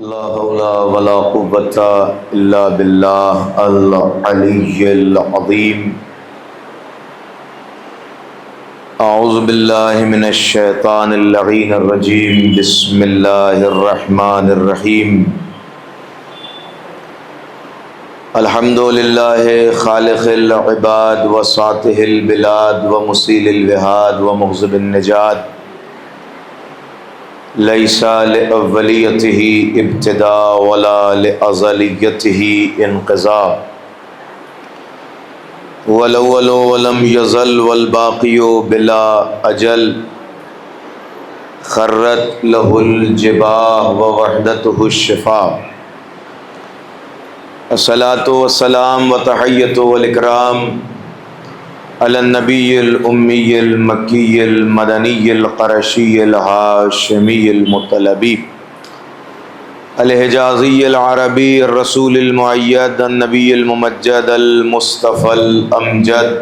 لا حول ولا قوة إلا بالله العلي العظيم. أعوذ بالله من الشيطان اللعين الرجيم. بسم الله الرحمن الرحيم. الحمد لله خالق العباد وساطه البلاد ومسيل الوهاد ومغزب النجات. ليس لأوليته ابتداء ولا لأزليته انقضاء. والأول ولم يزل والباقي بلا أجل. خرت له الجباه ووحدته الشفاء. الصلاة والسلام وتحية والإكرام علی النبی الأمی المکی المدنی القرشی الہاشمی المطلبی الحجازی العربی الرسول المؤید النبی الممجد المصطفى الامجد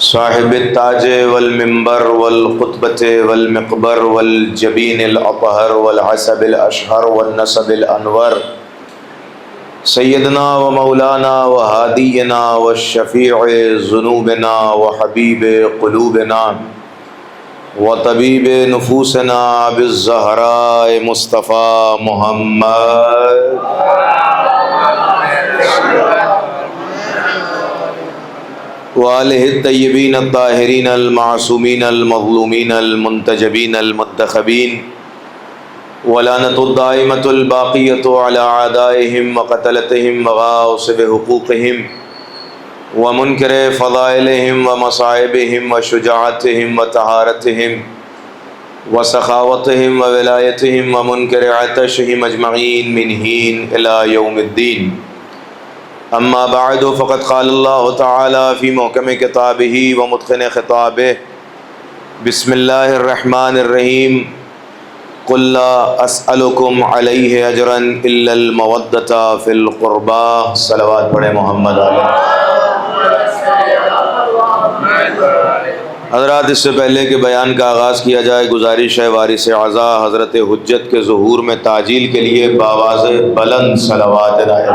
صاحب التاج والمنبر والخطبۃ والمقبر والجبین الاطہر والعصب الاشہر والنسب الانور سیدنا و مولانا و ہادینا و شفیع ذنوبنا و حبیب قلوبنا و طبیب نفوسنا بالزہراء مصطفیٰ محمد و آلہ الطیبین الطاہرین المعصومین المظلومین المنتجبین المنتخبین ولعنۃ الدائمۃ الباقیۃ علی اعدائهم وقتلتهم وغاصب حقوقهم ومنکر فضائلهم ومصائبهم وشجاعتهم وطہارتهم وسخاوتهم وولایتهم ومنکر عطشهم اجمعین من حین الی یوم الدین. اما بعد فقد قال اللہ تعالی فی محکم کتابہ ومتقن خطابہ. بسم اللہ الرحمن الرحیم. قل لا اسألکم علیہ اجرا الا المودۃ فی القربى. صلوات پڑھیں محمد علیہ. حضرات، اس سے پہلے کہ بیان کا آغاز کیا جائے، گزارش ہے وارث اعزا حضرت حجت کے ظہور میں تعجیل کے لیے بآواز بلند صلوات ادائے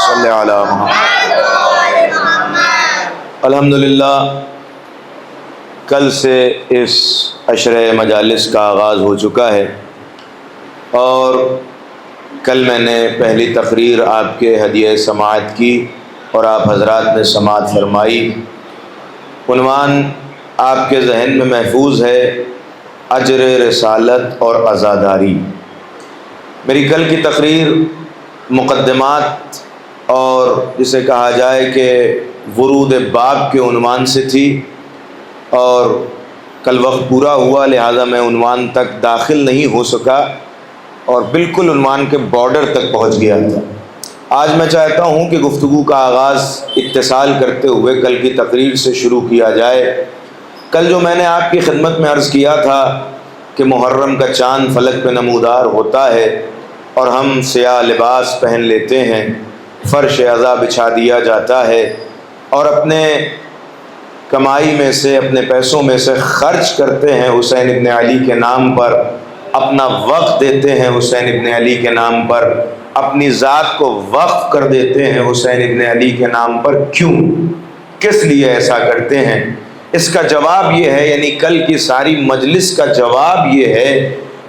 صلی علی محمد. الحمدللہ کل سے اس عشرہ مجالس کا آغاز ہو چکا ہے، اور کل میں نے پہلی تقریر آپ کے ہدیہ سماعت کی اور آپ حضرات نے سماعت فرمائی. عنوان آپ کے ذہن میں محفوظ ہے، اجر رسالت اور عزاداری. میری کل کی تقریر مقدمات اور جسے کہا جائے کہ ورود باب کے عنوان سے تھی، اور کل وقت پورا ہوا لہذا میں عنوان تک داخل نہیں ہو سکا اور بالکل عنوان کے بارڈر تک پہنچ گیا تھا. آج میں چاہتا ہوں کہ گفتگو کا آغاز اتصال کرتے ہوئے کل کی تقریر سے شروع کیا جائے. کل جو میں نے آپ کی خدمت میں عرض کیا تھا کہ محرم کا چاند فلک پہ نمودار ہوتا ہے اور ہم سیاہ لباس پہن لیتے ہیں، فرش عزا بچھا دیا جاتا ہے اور اپنے کمائی میں سے، اپنے پیسوں میں سے خرچ کرتے ہیں حسین ابن علی کے نام پر، اپنا وقت دیتے ہیں حسین ابن علی کے نام پر، اپنی ذات کو وقف کر دیتے ہیں حسین ابن علی کے نام پر. کیوں، کس لیے ایسا کرتے ہیں؟ اس کا جواب یہ ہے، یعنی کل کی ساری مجلس کا جواب یہ ہے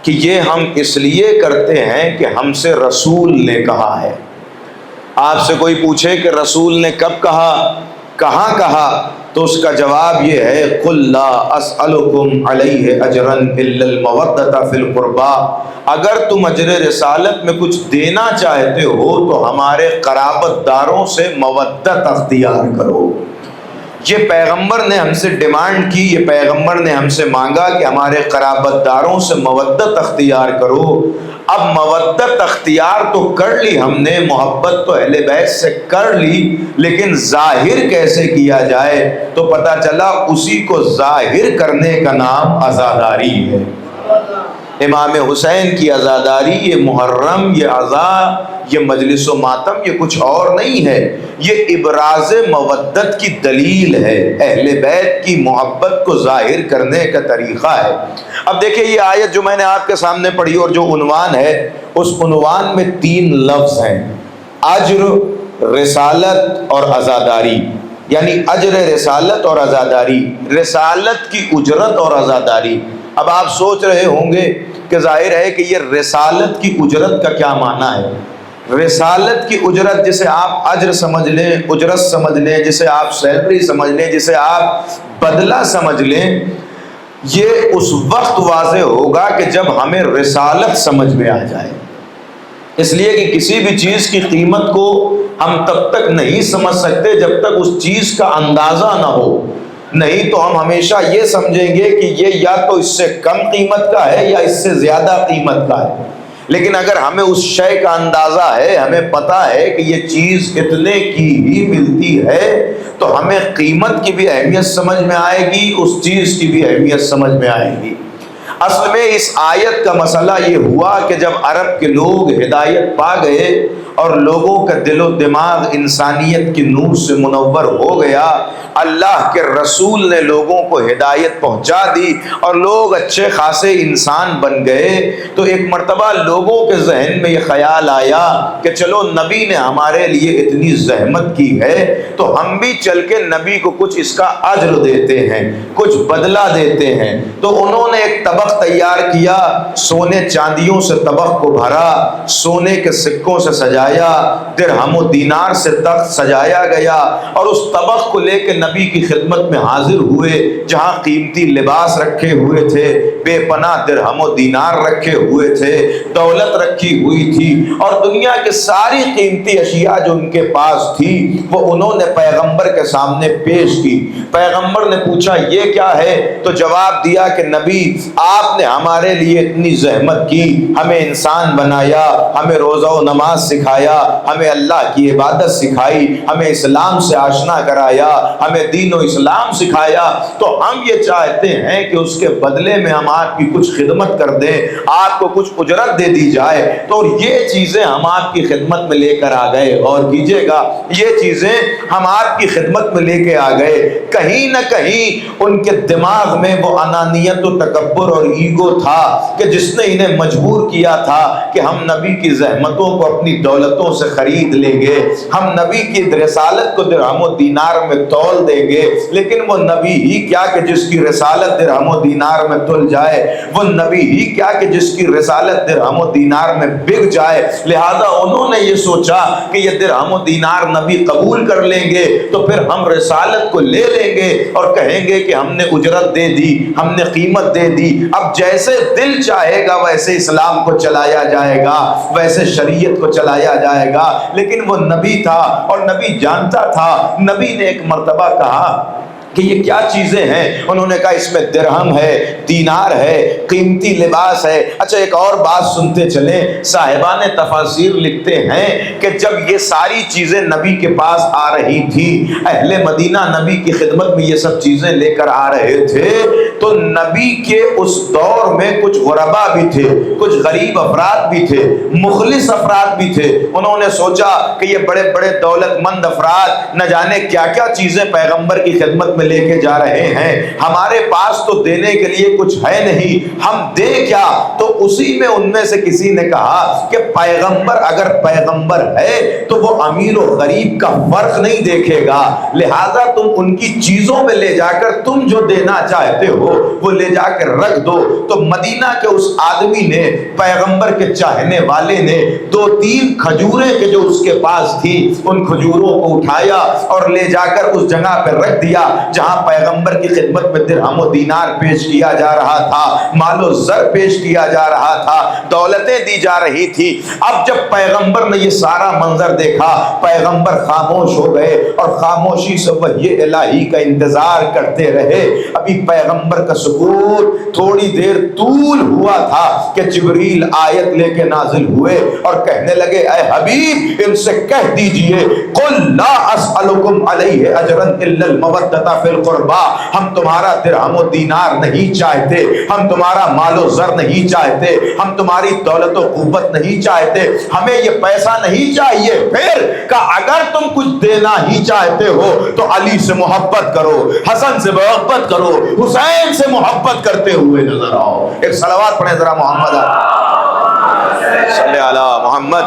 کہ یہ ہم اس لیے کرتے ہیں کہ ہم سے رسول نے کہا ہے. آپ سے کوئی پوچھے کہ رسول نے کب کہا، کہاں کہا، تو اس کا جواب یہ ہے، قل لا اسألکم علیہ اجرا الا المودۃ فی القربى. اگر تم اجر رسالت میں کچھ دینا چاہتے ہو تو ہمارے قرابت داروں سے مودت اختیار کرو. یہ پیغمبر نے ہم سے ڈیمانڈ کی، یہ پیغمبر نے ہم سے مانگا کہ ہمارے قرابت داروں سے مودت اختیار کرو. اب مودت اختیار تو کر لی ہم نے، محبت تو اہل بیت سے کر لی، لیکن ظاہر کیسے کیا جائے؟ تو پتہ چلا اسی کو ظاہر کرنے کا نام عزاداری ہے. امام حسین کی عزاداری، یہ محرم، یہ عزا، یہ مجلس و ماتم، یہ کچھ اور نہیں ہے، یہ ابراز مودت کی دلیل ہے، اہل بیت کی محبت کو ظاہر کرنے کا طریقہ ہے۔ اب دیکھیں یہ آیت جو میں نے آپ کے سامنے پڑھی اور جو عنوان ہے، اس عنوان میں 3 لفظ ہیں: اجر، رسالت اور عزاداری، یعنی اجر رسالت اور عزاداری، رسالت کی اجرت اور عزاداری۔ اب آپ سوچ رہے ہوں گے کہ ظاہر ہے کہ یہ رسالت کی اجرت کا کیا معنی ہے؟ رسالت کی اجرت جسے آپ اجر سمجھ لیں، اجرت سمجھ لیں، جسے آپ سیلری سمجھ لیں، جسے آپ بدلہ سمجھ لیں، یہ اس وقت واضح ہوگا کہ جب ہمیں رسالت سمجھ میں آ جائے۔ اس لیے کہ کسی بھی چیز کی قیمت کو ہم تب تک نہیں سمجھ سکتے جب تک اس چیز کا اندازہ نہ ہو، نہیں تو ہم ہمیشہ یہ سمجھیں گے کہ یہ یا تو اس سے کم قیمت کا ہے یا اس سے زیادہ قیمت کا ہے۔ لیکن اگر ہمیں اس شے کا اندازہ ہے، ہمیں پتہ ہے کہ یہ چیز اتنے کی ہی ملتی ہے، تو ہمیں قیمت کی بھی اہمیت سمجھ میں آئے گی، اس چیز کی بھی اہمیت سمجھ میں آئے گی۔ اصل میں اس آیت کا مسئلہ یہ ہوا کہ جب عرب کے لوگ ہدایت پا گئے اور لوگوں کا دل و دماغ انسانیت کی نور سے منور ہو گیا، اللہ کے رسول نے لوگوں کو ہدایت پہنچا دی اور لوگ اچھے خاصے انسان بن گئے، تو ایک مرتبہ لوگوں کے ذہن میں یہ خیال آیا کہ چلو نبی نے ہمارے لیے اتنی زحمت کی ہے تو ہم بھی چل کے نبی کو کچھ اس کا اجر دیتے ہیں، کچھ بدلہ دیتے ہیں۔ تو انہوں نے ایک طبق تیار کیا، سونے چاندیوں سے طبق کو بھرا، سونے کے سکوں سے سجایا، درہم و دینار سے تخت سجایا گیا، اور اس طبق کو لے کے نبی کی خدمت میں حاضر ہوئے، جہاں قیمتی لباس رکھے ہوئے تھے، بے پناہ درہم و دینار رکھے ہوئے تھے، دولت رکھی ہوئی تھی، اور دنیا کے ساری قیمتی اشیاء جو ان کے پاس تھی وہ انہوں نے پیغمبر کے سامنے پیش کی۔ پیغمبر نے پوچھا یہ کیا ہے؟ تو جواب دیا کہ نبی آپ نے ہمارے لیے اتنی زحمت کی، ہمیں انسان بنایا، ہمیں روزہ و نماز سکھایا، ہمیں اللہ کی عبادت سکھائی، ہمیں اسلام سے آشنا کرایا، ہمیں دین و اسلام سکھایا، تو ہم یہ چاہتے ہیں کہ اس کے بدلے میں ہم آپ کی کچھ خدمت کر دیں، آپ کو کچھ اجرت دے دی جائے۔ تو یہ چیزیں ہم آپ کی خدمت میں لے کر آ گئے، اور کیجئے گا یہ چیزیں ہم آپ کی خدمت میں لے کے آ گئے۔ کہیں نہ کہیں ان کے دماغ میں وہ انانیت و تکبر اور ایگو تھا کہ جس نے انہیں مجبور کیا تھا کہ ہم نبی کی زحمتوں کو اپنی دولتوں سے خرید لیں گے، ہم نبی کی رسالت کو درہم و دینار میں تول دیں گے۔ لیکن وہ نبی ہی کیا کہ جس کی رسالت درہم و دینار میں تل جائے، وہ نبی ہی کیا کہ جس کی رسالت درہم و دینار میں بک جائے۔ لہذا انہوں نے یہ سوچا کہ یہ درہم و دینار نبی قبول کر لیں گے تو پھر ہم رسالت کو لے لیں گے اور کہیں گے کہ ہم نے اجرت دے دی، ہم نے قیمت دے دی۔ اب جیسے دل چاہے گا ویسے اسلام کو چلایا جائے گا، ویسے شریعت کو چلایا جائے گا۔ لیکن وہ نبی تھا اور نبی جانتا تھا۔ نبی نے ایک مرتبہ کہا کہ یہ کیا چیزیں ہیں؟ انہوں نے کہا اس میں درہم ہے، دینار ہے، قیمتی لباس ہے۔ اچھا ایک اور بات سنتے چلیں، صاحبان تفاسیر لکھتے ہیں کہ جب یہ ساری چیزیں نبی کے پاس آ رہی تھی، اہل مدینہ نبی کی خدمت میں یہ سب چیزیں لے کر آ رہے تھے، تو نبی کے اس دور میں کچھ غربا بھی تھے، کچھ غریب افراد بھی تھے، مخلص افراد بھی تھے۔ انہوں نے سوچا کہ یہ بڑے بڑے دولت مند افراد نہ جانے کیا کیا چیزیں پیغمبر کی خدمت میں لے کے جا رہے ہیں، ہمارے پاس تو دینے کے لیے کچھ ہے نہیں، ہم دے کیا؟ تو اسی میں ان میں سے کسی نے کہا کہ پیغمبر اگر پیغمبر ہے تو وہ امیر و غریب کا فرق نہیں دیکھے گا، لہذا تم ان کی چیزوں میں لے جا کر تم جو دینا چاہتے ہو وہ لے جا کر رکھ دو۔ تو مدینہ کے اس آدمی نے، پیغمبر کے چاہنے والے نے، 2-3 کھجوریں کے جو اس کے پاس تھی ان کھجوروں کو اٹھایا اور لے جا کر اس جگہ پہ رکھ دیا جہاں پیغمبر کی خدمت میں درہم و دینار پیش کیا جا رہا تھا، مال و زر پیش کیا جا رہا تھا، دولتیں دی جا رہی تھی۔ اب جب پیغمبر نے یہ سارا منظر دیکھا، پیغمبر خاموش ہو گئے اور خاموشی سے وحی الہی کا انتظار کرتے رہے۔ ابھی پیغمبر پیغمبر کا سکوت تھوڑی دیر طول ہوا تھا کہ جبریل آیت لے کے نازل ہوئے اور کہنے لگے اے حبیب ان سے کہہ دیجئے قل لا اسألکم علیہ اجرا الا المودۃ فی القربى، ہم تمہارا درہم و دینار نہیں چاہتے، ہم تمہارا مال و زر نہیں چاہتے، ہم تمہاری دولت و قوت نہیں چاہتے، ہمیں یہ پیسہ نہیں چاہیے۔ پھر کہ اگر تم کچھ دینا ہی چاہتے ہو تو علی سے محبت کرو، حسن سے محبت کرو، حسین سے محبت کرتے ہوئے نظر آؤ۔ ایک صلوات پڑھیں ذرا محمد صلی علی محمد۔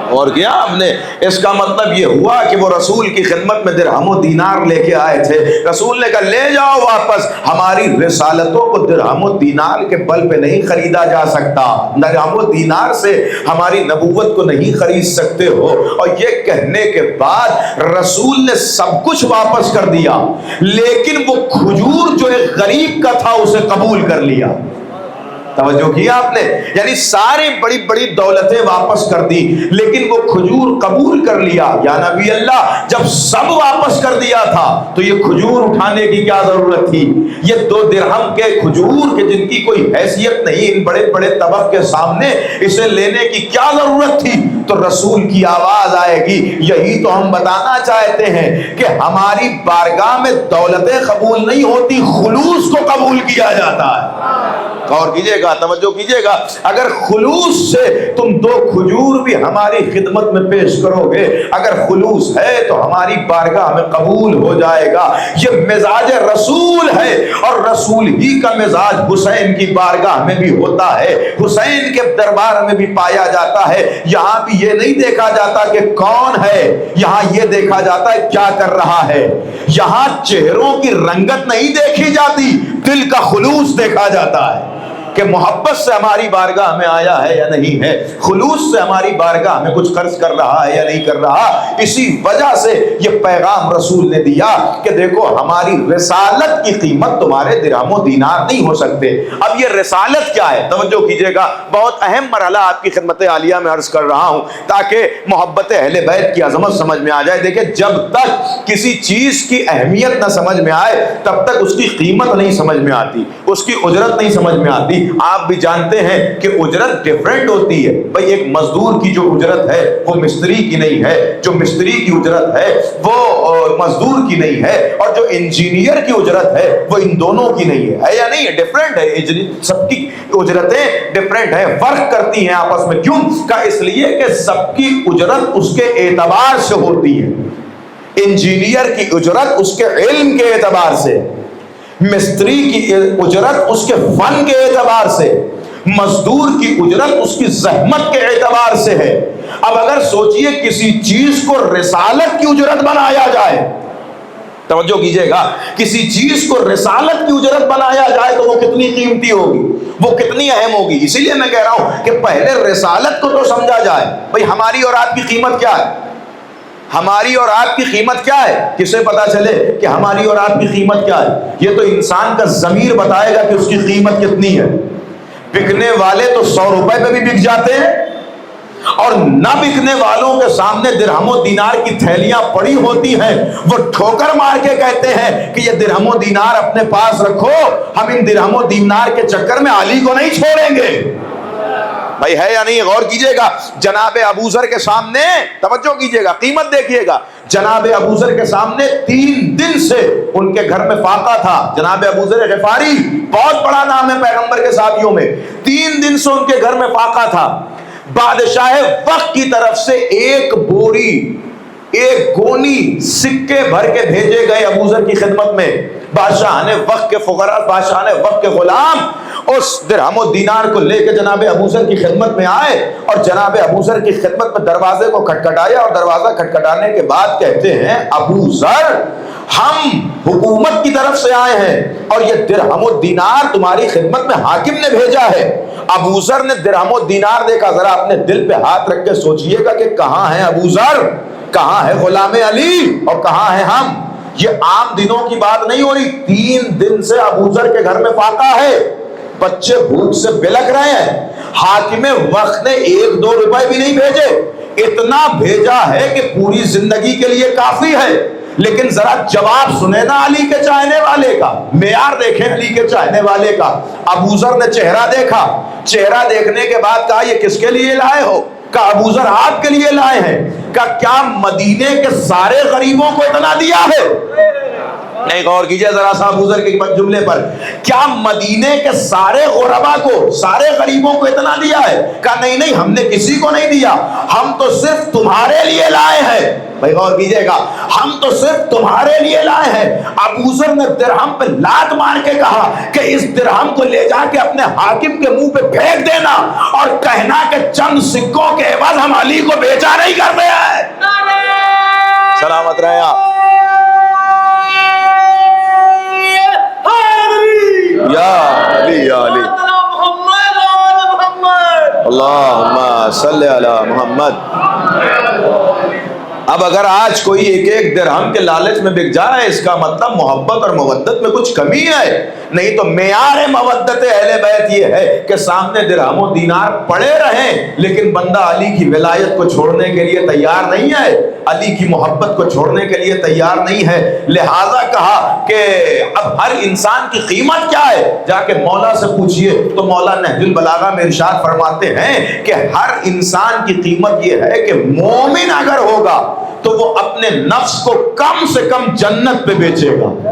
اور کیا آپ نے اس کا مطلب یہ ہوا کہ وہ رسول کی خدمت میں درہم و دینار لے کے آئے تھے، رسول نے کہا لے جاؤ واپس، ہماری رسالتوں کو درہم و دینار کے بل پہ نہیں خریدا جا سکتا، درہم و دینار سے ہماری نبوت کو نہیں خرید سکتے ہو۔ اور یہ کہنے کے بعد رسول نے سب کچھ واپس کر دیا، لیکن وہ کھجور جو ایک غریب کا تھا اسے قبول کر لیا۔ توجہ کیا آپ نے؟ یعنی ساری بڑی بڑی دولتیں واپس کر دی لیکن وہ کھجور قبول کر لیا۔ یا نبی اللہ جب سب واپس کر دیا تھا تو یہ کھجور اٹھانے کی کیا ضرورت تھی؟ یہ 2 درہم کے کھجور کے جن کی کوئی حیثیت نہیں، ان بڑے بڑے طبق کے سامنے اسے لینے کی کیا ضرورت تھی؟ تو رسول کی آواز آئے گی، یہی تو ہم بتانا چاہتے ہیں کہ ہماری بارگاہ میں دولتیں قبول نہیں ہوتی، خلوص کو قبول کیا جاتا ہے۔ غور کیجئے گا، توجہ کیجئے گا، اگر خلوص سے تم 2 کھجور بھی ہماری خدمت میں پیش کرو گے، اگر خلوص ہے تو ہماری بارگاہ میں قبول ہو جائے گا۔ یہ مزاج رسول ہے اور رسول ہی کا مزاج حسین کی بارگاہ میں بھی ہوتا ہے، حسین کے دربار میں بھی پایا جاتا ہے۔ یہاں بھی یہ نہیں دیکھا جاتا کہ کون ہے، یہاں یہ دیکھا جاتا ہے کیا کر رہا ہے۔ یہاں چہروں کی رنگت نہیں دیکھی جاتی، دل کا خلوص دیکھا جاتا ہے کہ محبت سے ہماری بارگاہ میں آیا ہے یا نہیں ہے، خلوص سے ہماری بارگاہ میں کچھ خرچ کر رہا ہے یا نہیں کر رہا۔ اسی وجہ سے یہ پیغام رسول نے دیا کہ دیکھو ہماری رسالت کی قیمت تمہارے درہم و دینار نہیں ہو سکتے۔ اب یہ رسالت کیا ہے؟ توجہ کیجئے گا، بہت اہم مرحلہ آپ کی خدمت عالیہ میں عرض کر رہا ہوں تاکہ محبت اہل بیت کی عظمت سمجھ میں آ جائے۔ دیکھیں جب تک کسی چیز کی اہمیت نہ سمجھ میں آئے تب تک اس کی قیمت نہیں سمجھ میں آتی، اس کی اجرت نہیں سمجھ میں آتی۔ آپ بھی جانتے ہیں کہ اجرت ڈیفرنٹ ہوتی ہے، بھئی ایک مزدور کی جو اجرت ہے وہ مستری کی نہیں ہے، جو مستری کی اجرت ہے وہ مزدور کی نہیں ہے، اور جو انجینئر کی اجرت ہے وہ ان دونوں کی نہیں ہے یا نہیں ہے؟ ڈیفرنٹ ہے، سب کی اجرتیں ڈیفرنٹ ہیں، فرق کرتی ہیں آپس میں۔ کیوں؟ کہ اس لیے کہ سب کی اجرت اس کے اعتبار سے ہوتی ہے۔ انجینئر کی اجرت اس کے علم کے اعتبار سے، مستری کی اجرت اس کے فن کے اعتبار سے، مزدور کی اجرت اس کی زحمت کے اعتبار سے ہے۔ اب اگر سوچئے کسی چیز کو رسالت کی اجرت بنایا جائے، توجہ کیجئے گا، کسی چیز کو رسالت کی اجرت بنایا جائے تو وہ کتنی قیمتی ہوگی، وہ کتنی اہم ہوگی۔ اسی لیے میں کہہ رہا ہوں کہ پہلے رسالت کو تو سمجھا جائے، بھئی ہماری اور آپ کی قیمت کیا ہے، ہماری اور آپ کی قیمت کیا ہے، کسے پتا چلے کہ ہماری اور آپ کی قیمت کیا ہے؟ یہ تو انسان کا ضمیر بتائے گا کہ اس کی قیمت کتنی ہے۔ بکنے والے تو 100 روپے پہ بھی بک جاتے ہیں، اور نہ بکنے والوں کے سامنے درہم و دینار کی تھیلیاں پڑی ہوتی ہیں، وہ ٹھوکر مار کے کہتے ہیں کہ یہ درہم و دینار اپنے پاس رکھو، ہم ان درہم و دینار کے چکر میں علی کو نہیں چھوڑیں گے۔ بھائی ہے یا نہیں؟ غور کیجئے گا، جناب ابو ذر کے سامنے، توجہ کیجئے گا، قیمت دیکھیے گا، جناب ابو ذر کے سامنے 3 دن سے ان کے گھر میں فاقہ تھا۔ جناب ابو ذر غفاری بہت بڑا نام ہے پیغمبر کے صحابیوں میں، 3 دن سے ان کے گھر میں فاقہ تھا۔ بادشاہ وقت کی طرف سے ایک بوری، ایک گونی سکے بھر کے بھیجے گئے ابو ذر کی خدمت میں۔ بادشاہ نے وقت کے فقراء، بادشاہ نے وقت کے غلام اس درہم و دینار کو لے کے جناب ابو ذر کی خدمت میں آئے اور جناب ابو ذر کی خدمت میں دروازے کو کھٹکھٹایا، اور دروازہ کھٹکھٹانے کے بعد کہتے ہیں ابو ذر ہم حکومت کی طرف سے آئے ہیں اور یہ درہم و دینار تمہاری خدمت میں حاکم نے بھیجا ہے۔ ابو ذر نے درہم و دینار دیکھا، ذرا اپنے دل پہ ہاتھ رکھ کے سوچئے گا کہ کہاں ہے ابو ذر، کہاں ہے غلام علی اور کہاں ہے ہم؟ یہ عام دنوں کی بات نہیں ہو رہی، 3 دن سے ابو ذر کے گھر میں فاقہ ہے، بچے بھوک سے بلک رہے ہیں، حاکم وقت نے 1-2 روپے بھی نہیں بھیجے، اتنا بھیجا ہے کہ پوری زندگی کے لیے کافی ہے۔ لیکن ذرا جواب سنے نا علی کے چاہنے والے کا، معیار دیکھیں علی کے چاہنے والے کا۔ ابو ذر نے چہرہ دیکھا، چہرہ دیکھنے کے بعد کہا یہ کس کے لیے لائے ہو؟ کہا ابو ذر آپ کے لیے لائے ہیں۔ کہا کیا مدینے کے سارے غریبوں کو اتنا دیا ہے؟ نہیں، غور کیجئے ذرا سا ابو ذر کے جملے پر، کیا مدینے کے سارے غربا کو، سارے غریبوں کو اتنا دیا ہے؟ کہا نہیں نہیں، ہم نے کسی کو نہیں دیا، ہم تو صرف تمہارے لیے لائے ہیں۔ بھائی غور کیجئے گا، ہم تو صرف تمہارے لیے لائے ہیں۔ ابو ذر نے درہم پہ لات مار کے کہا کہ اس درہم کو لے جا کے اپنے حاکم کے منہ پہ پھینک دینا اور کہنا کہ چند سکوں کے عوض ہم علی کو بیچا نہیں کرتے ہیں۔ سلامت رہے آپ۔ یا علی یا علی، اللہم صلی علی محمد۔ اب اگر آج کوئی ایک ایک درہم کے لالچ میں بک جائے، اس کا مطلب محبت اور مودت میں کچھ کمی ہے۔ نہیں تو معیار محبت اہل بیت یہ ہے کہ سامنے درہم و دینار پڑے رہیں لیکن بندہ علی کی ولایت کو چھوڑنے کے لیے تیار نہیں ہے، علی کی محبت کو چھوڑنے کے لیے تیار نہیں ہے۔ لہٰذا کہا کہ اب ہر انسان کی قیمت کیا ہے، جا کے مولا سے پوچھئے۔ تو مولا نہج البلاغہ میں ارشاد فرماتے ہیں کہ ہر انسان کی قیمت یہ ہے کہ مومن اگر ہوگا تو وہ اپنے نفس کو کم سے کم جنت پہ بیچے گا۔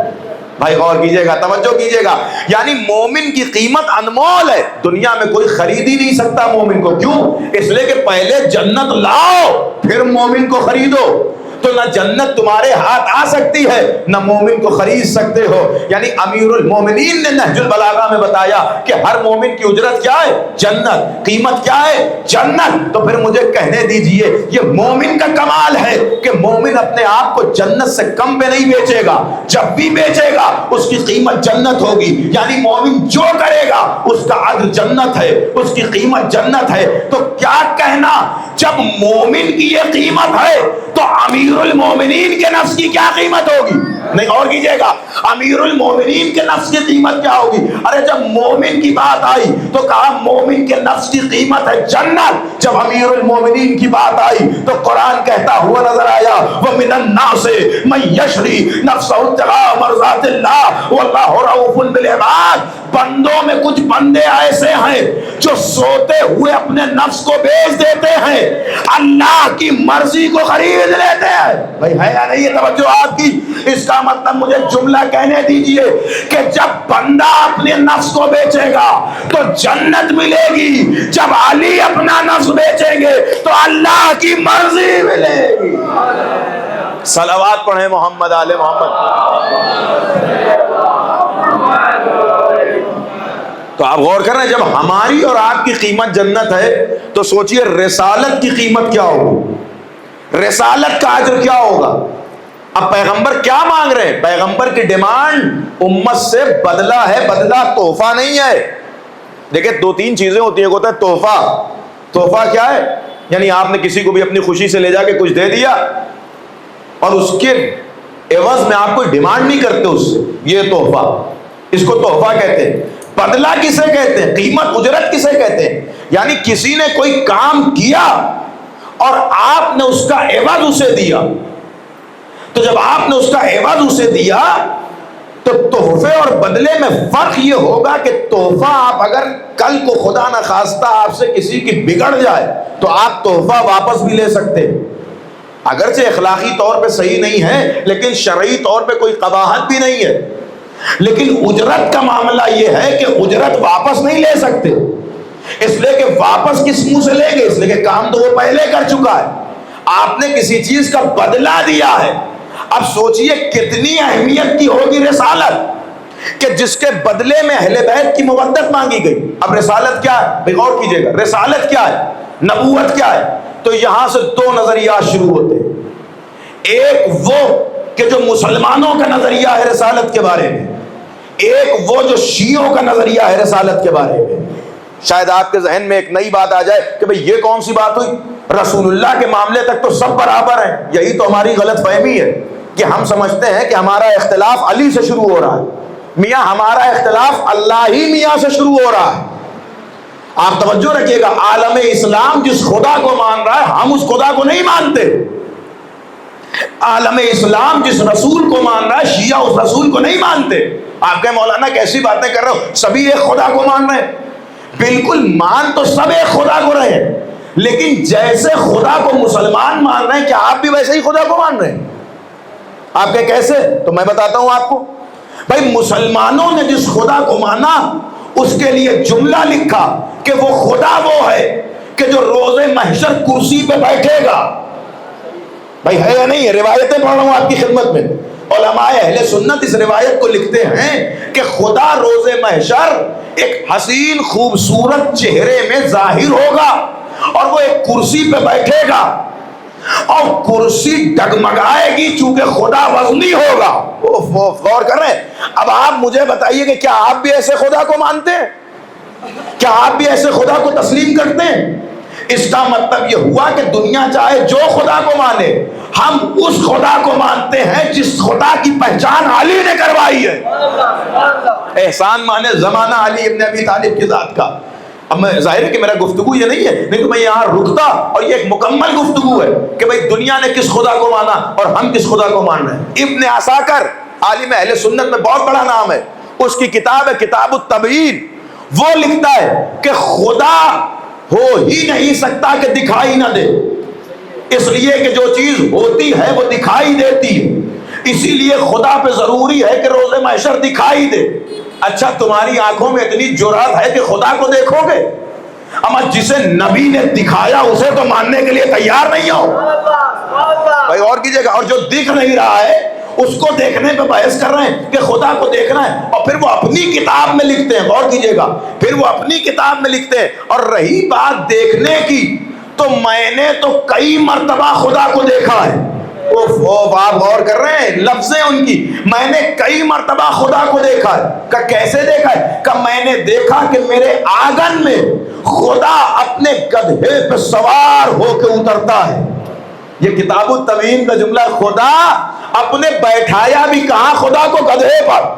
بھائی غور کیجئے گا، توجہ کیجئے گا، یعنی مومن کی قیمت انمول ہے، دنیا میں کوئی خرید ہی نہیں سکتا مومن کو۔ کیوں؟ اس لیے کہ پہلے جنت لاؤ پھر مومن کو خریدو۔ تو نہ جنت تمہارے ہاتھ آ سکتی ہے نہ مومن کو خرید سکتے ہو۔ یعنی امیر المومنین نے نہج البلاغہ میں بتایا کہ ہر مومن کی اجرت کیا ہے؟ جنت۔ قیمت کیا ہے؟ جنت۔ تو پھر مجھے کہنے دیجئے یہ مومن کا کمال ہے کہ مومن اپنے آپ کو جنت سے کم پہ نہیں بیچے گا، جب بھی بیچے گا اس کی قیمت جنت ہوگی۔ یعنی مومن جو کرے گا اس کا عدل جنت ہے، اس کی قیمت جنت ہے۔ تو کیا کہنا، جب مومن کی یہ قیمت ہے تو امیر المومنین کے نفس کی کیا قیمت ہوگی؟ نہیں، اور کیجئے گا، امیر المومنین کے نفس کی قیمت کیا ہوگی؟ ارے جب مومن کی بات آئی تو کہا مومن کے نفس کی قیمت ہے جنت۔ جب امیر المومنین کی بات آئی تو قرآن کہتا ہوا نظر آیا وَمِنَ النَّاسِ مَن يَشْرِي نَفْسَهُ ابْتِغَاءَ مَرْضَاتِ اللَّهِ وَاللَّهُ رَءُوفٌ بِالْعِبَادِ۔ بندوں میں کچھ بندے ایسے ہیں جو سوتے ہوئے اپنے نفس کو بیچ دیتے ہیں، اللہ کی مرضی کو خرید لیتے ہیں۔ بھائی ہے یا نہیں یہ توجہ آپ کی؟ اس کا مطلب مجھے جملہ کہنے دیجئے کہ جب بندہ اپنے نفس کو بیچے گا تو جنت ملے گی، جب علی اپنا نفس بیچیں گے تو اللہ کی مرضی ملے گی۔ صلوات پڑھیں محمد آل محمد۔ تو آپ غور کر رہے ہیں، جب ہماری اور آپ کی قیمت جنت ہے تو سوچئے رسالت کی قیمت کیا ہوگی، رسالت کا اجر کیا ہوگا۔ اب پیغمبر کیا مانگ رہے ہیں؟ پیغمبر کی ڈیمانڈ امت سے بدلہ ہے، بدلہ تحفہ نہیں ہے۔ دیکھیں دو تین چیزیں ہوتی ہیں، ہوتا ہے تحفہ۔ تحفہ کیا ہے؟ یعنی آپ نے کسی کو بھی اپنی خوشی سے لے جا کے کچھ دے دیا اور اس کے عوض میں آپ کوئی ڈیمانڈ نہیں کرتے اس سے، یہ تحفہ، اس کو تحفہ کہتے ہیں۔ بدلہ کسے کہتے ہیں؟ قیمت اجرت کسے کہتے ہیں؟ یعنی کسی نے کوئی کام کیا اور آپ نے اس کا عوض اسے دیا، تو جب آپ نے اس کا عوض اسے دیا تو تحفے اور بدلے میں فرق یہ ہوگا کہ تحفہ آپ اگر کل کو خدا نہ خواستہ آپ سے کسی کی بگڑ جائے تو آپ تحفہ واپس بھی لے سکتے، اگرچہ اخلاقی طور پہ صحیح نہیں ہے لیکن شرعی طور پہ کوئی قباحت بھی نہیں ہے۔ لیکن اجرت کا معاملہ یہ ہے کہ اجرت واپس نہیں لے سکتے، اس لیے کہ واپس کس منہ سے لیں گے؟ اس لیے کہ کام تو وہ پہلے کر چکا ہے، آپ نے کسی چیز کا بدلہ دیا ہے۔ اب سوچئے کتنی اہمیت کی ہوگی رسالت کہ جس کے بدلے میں اہل بیت کی مودت مانگی گئی۔ اب رسالت کیا ہے؟ غور کیجئے گا، رسالت کیا ہے، نبوت کیا ہے؟ تو یہاں سے دو نظریات شروع ہوتے ہیں۔ ایک وہ کہ جو مسلمانوں کا نظریہ ہے رسالت کے بارے میں، ایک وہ جو شیعوں کا نظریہ ہے رسالت کے بارے میں۔ شاید آپ کے ذہن میں ایک نئی بات آ جائے کہ بھئی یہ کون سی بات ہوئی، رسول اللہ کے معاملے تک تو سب برابر ہیں۔ یہی تو ہماری غلط فہمی ہے کہ ہم سمجھتے ہیں کہ ہمارا اختلاف علی سے شروع ہو رہا ہے۔ میاں ہمارا اختلاف اللہ ہی میاں سے شروع ہو رہا ہے۔ آپ توجہ رکھیے گا، عالم اسلام جس خدا کو مان رہا ہے ہم اس خدا کو نہیں مانتے۔ عالم اسلام جس رسول کو مان رہا ہے، شیعہ اس رسول کو نہیں مانتے۔ آپ کہیں مولانا کیسی باتیں کر رہے ہو، سبھی ایک خدا کو مان رہے ہیں۔ بالکل مان تو سب ایک خدا کو رہے ہیں، لیکن جیسے خدا کو مسلمان مان رہے ہیں، کیا آپ بھی ویسے ہی خدا کو مان رہے ہیں؟ آپ کہ کیسے؟ تو میں بتاتا ہوں آپ کو۔ بھائی مسلمانوں نے جس خدا کو مانا اس کے لیے جملہ لکھا کہ وہ خدا وہ ہے کہ جو روز محشر کرسی پہ بیٹھے گا۔ بھائی ہے یا نہیں ہے؟ روایتیں پڑھ رہا ہوں آپ کی خدمت میں۔ علماء اہل سنت اس روایت کو لکھتے ہیں کہ خدا روز محشر ایک حسین خوبصورت چہرے میں ظاہر ہوگا اور وہ ایک کرسی پہ بیٹھے گا اور کرسی ڈگمگائے گی چونکہ خدا وزنی ہوگا۔ غور کر رہے ہیں؟ اب آپ مجھے بتائیے کہ کیا آپ بھی ایسے خدا کو مانتے ہیں؟ کیا آپ بھی ایسے خدا کو تسلیم کرتے ہیں؟ اس کا مطلب یہ ہوا کہ دنیا چاہے جو خدا کو مانے، ہم اس خدا کو مانتے ہیں جس خدا کی پہچان علی نے کروائی ہے۔ احسان مانے زمانہ علی ابن ابی طالب کی ذات کا۔ اب میں ظاہر ہے کہ میرا گفتگو یہ نہیں ہے، نہیں تو میں یہاں رکتا اور یہ ایک مکمل گفتگو ہے کہ بھئی دنیا نے کس خدا کو مانا اور ہم کس خدا کو مان رہے ہیں۔ ابن عساکر عالم اہل سنت میں بہت بڑا نام ہے، اس کی کتاب ہے کتاب التبیین۔ وہ لکھتا ہے کہ خدا ہو ہی نہیں سکتا کہ دکھائی نہ دے، اس لیے کہ جو چیز ہوتی ہے وہ دکھائی دیتی ہے، اسی لیے خدا پہ ضروری ہے کہ روز محشر دکھائی دے۔ اچھا تمہاری آنکھوں میں اتنی جرأت ہے کہ خدا کو دیکھو گے، اما جسے نبی نے دکھایا اسے تو ماننے کے لیے تیار نہیں ہو۔ بھائی اور کیجئے گا، اور جو دکھ نہیں رہا ہے اس کو دیکھنے پہ بحث کر رہے ہیں کہ خدا کو دیکھنا ہے، اور پھر وہ اپنی کتاب میں لکھتے ہیں، غور کیجئے گا، پھر وہ اپنی کتاب میں لکھتے ہیں۔ اور رہی بات دیکھنے کی، تو میں نے تو کئی مرتبہ خدا کو دیکھا ہے۔ آپ غور کر رہے ہیں لفظیں ان کی، میں نے کئی مرتبہ خدا کو دیکھا ہے۔ کہ کیسے دیکھا ہے؟ کہ میں نے دیکھا کہ میرے آنگن میں خدا اپنے گدھے پہ سوار ہو کے اترتا ہے۔ یہ کتاب التبیین کا جملہ، خدا اپنے بیٹھایا بھی کہاں خدا کو گدھے پر،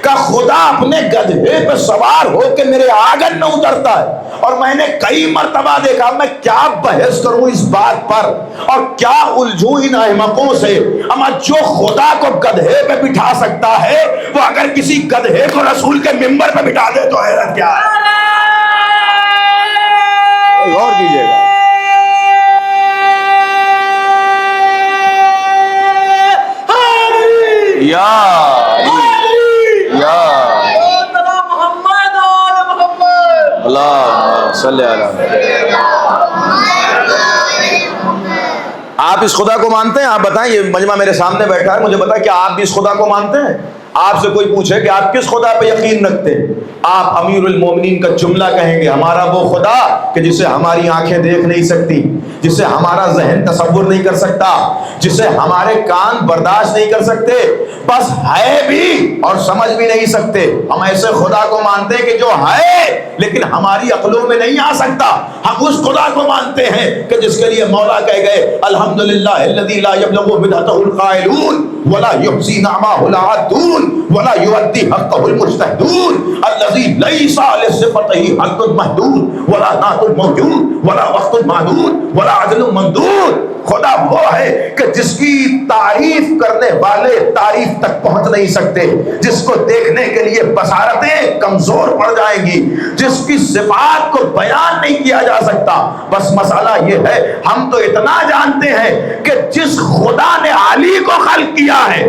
کہ خدا اپنے گدھے پہ سوار ہو کے میرے آنگن میں اترتا ہے، اور میں نے کئی مرتبہ دیکھا۔ میں کیا بحث کروں اس بات پر اور کیا الجھوں ان احمقوں سے، اما جو خدا کو گدھے پہ بٹھا سکتا ہے وہ اگر کسی گدھے کو رسول کے منبر پہ بٹھا دے تو حیرت کیا ہے؟ غور کیجئے گا۔ اللہ صلی اللہ۔ آپ اس خدا کو مانتے ہیں؟ آپ بتائیں، یہ مجمع میرے سامنے بیٹھا ہے، مجھے بتائیں کیا آپ بھی اس خدا کو مانتے ہیں؟ آپ سے کوئی پوچھے کہ آپ کس خدا پہ یقین رکھتے ہیں، آپ امیر المومنین کا جملہ کہیں گے، ہمارا وہ خدا کہ جسے ہماری آنکھیں دیکھ نہیں سکتی، جسے ہمارا ذہن تصور نہیں کر سکتا، جسے ہمارے کان برداشت نہیں کر سکتے، بس ہے بھی اور سمجھ بھی نہیں سکتے۔ ہم ایسے خدا کو مانتے ہیں کہ جو ہے لیکن ہماری عقلوں میں نہیں آ سکتا۔ ہم اس خدا کو مانتے ہیں کہ جس کے لیے مولا کہہ گئے الحمدللہ الذی لا یبلغ بدعتہ القائلون ولا یحصی نعمہ العادون ولا یؤدی حقہ المجتہدون الذی لیس لصفتہ حد محدود ولا نعت موجود ولا وقت معدود ولا عدل ممدود۔ خدا وہ ہے کہ جس کی تعریف کرنے والے تعریف تک پہنچ نہیں سکتے، جس کو دیکھنے کے لیے بصارتیں کمزور پڑ جائیں گی، جس کی صفات کو بیان نہیں کیا جا سکتا۔ بس مسئلہ یہ ہے، ہم تو اتنا جانتے ہیں کہ جس خدا نے علی کو خلق کیا ہے،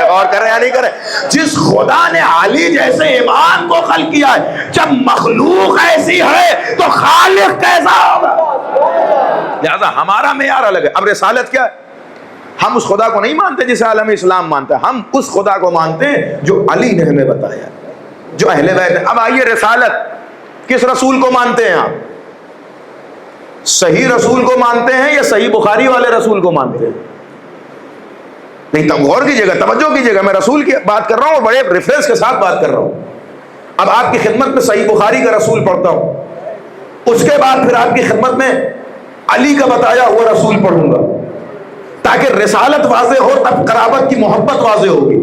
غور کر رہے ہیں یا نہیں کر رہے، جس خدا نے علی جیسے امام کو خلق کیا ہے، جب مخلوق ایسی ہے تو خالق کیسا ہوگا؟ لہذا ہمارا معیار الگ ہے۔ اب رسالت کیا ہے؟ ہم اس خدا کو نہیں مانتے جسے عالم اسلام مانتا ہے، ہم اس خدا کو مانتے ہیں جو علی نے ہمیں بتایا، جو اہل بیت نے۔ اب آئیے رسالت، کس رسول کو مانتے ہیں آپ؟ صحیح رسول کو مانتے ہیں یا صحیح بخاری والے رسول کو مانتے ہیں؟ نہیں، تب غور کیجیے گا، توجہ کیجیے گا، میں رسول کی بات کر رہا ہوں اور بڑے ریفرنس کے ساتھ بات کر رہا ہوں۔ اب آپ کی خدمت میں صحیح بخاری کا رسول پڑھتا ہوں، اس کے بعد پھر آپ کی خدمت میں علی کا بتایا ہوا رسول پڑھوں گا، تاکہ رسالت واضح ہو، تب قرابت کی محبت واضح ہوگی۔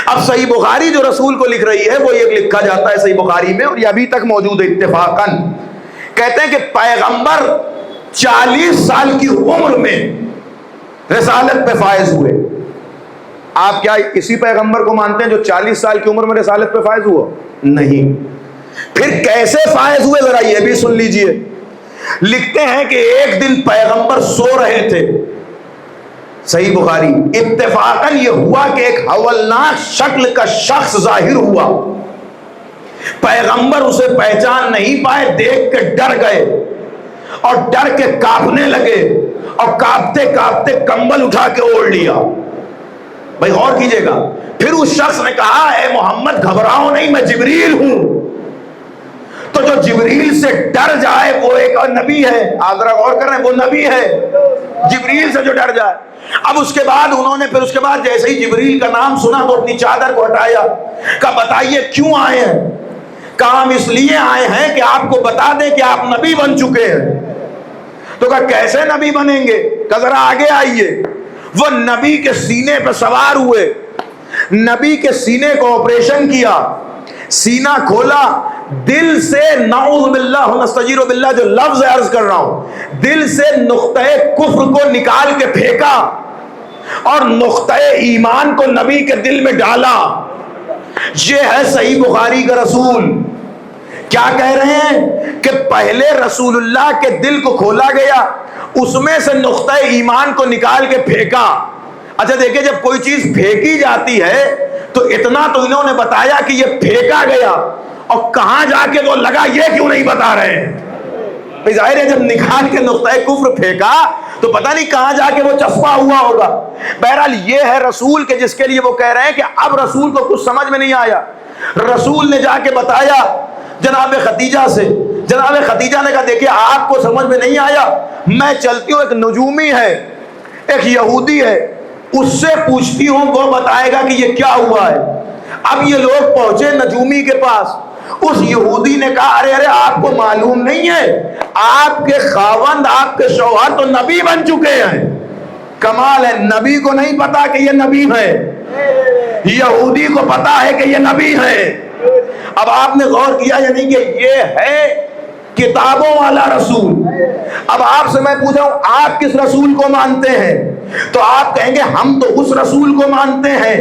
اب صحیح بخاری جو رسول کو لکھ رہی ہے وہ یہ لکھا جاتا ہے صحیح بخاری میں، اور یہ ابھی تک موجود ہے اتفاقاً، کہتے ہیں کہ پیغمبر 40 سال کی عمر میں رسالت پہ فائز ہوئے. آپ کیا اسی پیغمبر کو مانتے ہیں جو 40 سال کی عمر میں رسالت پہ فائز ہوا؟ نہیں. پھر کیسے فائز ہوئے ذرا یہ بھی سن لیجئے. لکھتے ہیں کہ ایک دن پیغمبر سو رہے تھے، صحیح بخاری، اتفاقاً یہ ہوا کہ ایک ہولناک شکل کا شخص ظاہر ہوا. پیغمبر اسے پہچان نہیں پائے، دیکھ کے ڈر گئے اور ڈر کے کانپنے لگے اور کانپتے کانپتے کمبل اٹھا کے اوڑھ لیا. بھائی غور کیجئے گا. پھر اس شخص نے کہا اے محمد گھبراؤ نہیں، میں جبریل ہوں. تو جو جبریل سے ڈر جائے وہ ایک نبی ہے. آپ ذرا غور کر رہے ہیں، وہ نبی ہے جبریل سے جو ڈر جائے. اب اس کے بعد انہوں نے پھر جیسے ہی جبریل کا نام سنا تو اپنی چادر کو ہٹایا. کہا بتائیے کیوں آئے ہیں؟ کہا ہم اس لیے آئے ہیں کہ آپ کو بتا دیں کہ آپ نبی بن چکے ہیں. تو کہا کیسے نبی بنیں گے؟ کہا ذرا آگے آئیے. وہ نبی کے سینے پہ سوار ہوئے، نبی کے سینے کو آپریشن کیا، سینہ کھولا، دل سے نعوذ باللہ نستجیر باللہ جو لفظ عرض کر رہا ہوں، دل سے نقطہ کفر کو نکال کے پھینکا اور نقطہ ایمان کو نبی کے دل میں ڈالا. یہ ہے صحیح بخاری کا رسول. کیا کہہ رہے ہیں کہ پہلے رسول اللہ کے دل کو کھولا گیا، اس میں سے نقطہ ایمان کو نکال کے پھینکا. اچھا دیکھیں، جب کوئی چیز پھینکی جاتی ہے تو اتنا تو انہوں نے بتایا کہ یہ پھینکا گیا، اور کہاں جا کے وہ لگا یہ کیوں نہیں بتا رہے ہیں؟ ظاہر ہے جب نکال کے نقطہ کفر پھینکا تو پتہ نہیں کہاں جا کے وہ چسپا ہوا ہوگا. بہرحال یہ ہے رسول کے جس کے لیے وہ کہہ رہے ہیں کہ اب رسول کو کچھ سمجھ میں نہیں آیا. رسول نے جا کے بتایا جناب خدیجہ سے. جناب خدیجہ نے کہا دیکھیے آپ کو سمجھ میں نہیں آیا، میں چلتی ہوں، ایک نجومی ہے، ایک یہودی ہے، اس سے پوچھتی ہوں، وہ بتائے گا کہ یہ کیا ہوا ہے. اب یہ لوگ پہنچے نجومی کے پاس. اس یہودی نے کہا ارے ارے آپ کو معلوم نہیں ہے آپ کے خاوند، آپ کے شوہر تو نبی بن چکے ہیں. کمال ہے، نبی کو نہیں پتا کہ یہ نبی ہے، یہودی کو پتا ہے کہ یہ نبی ہے. اب آپ نے غور کیا یعنی کہ یہ ہے کتابوں والا رسول. اب آپ سے میں پوچھا ہوں آپ کس رسول کو مانتے ہیں؟ تو آپ کہیں گے ہم تو اس رسول کو مانتے ہیں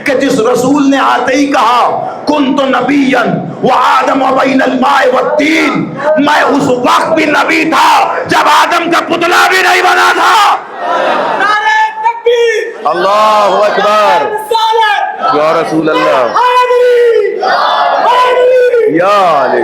کہ جس رسول نے آتے ہی کہا کنت نبیا وآدم بین الماء والطین، میں اس وقت بھی نبی تھا جب آدم کا پتلا بھی نہیں بنا تھا. اللہ اکبر، یا رسول اللہ، یا علی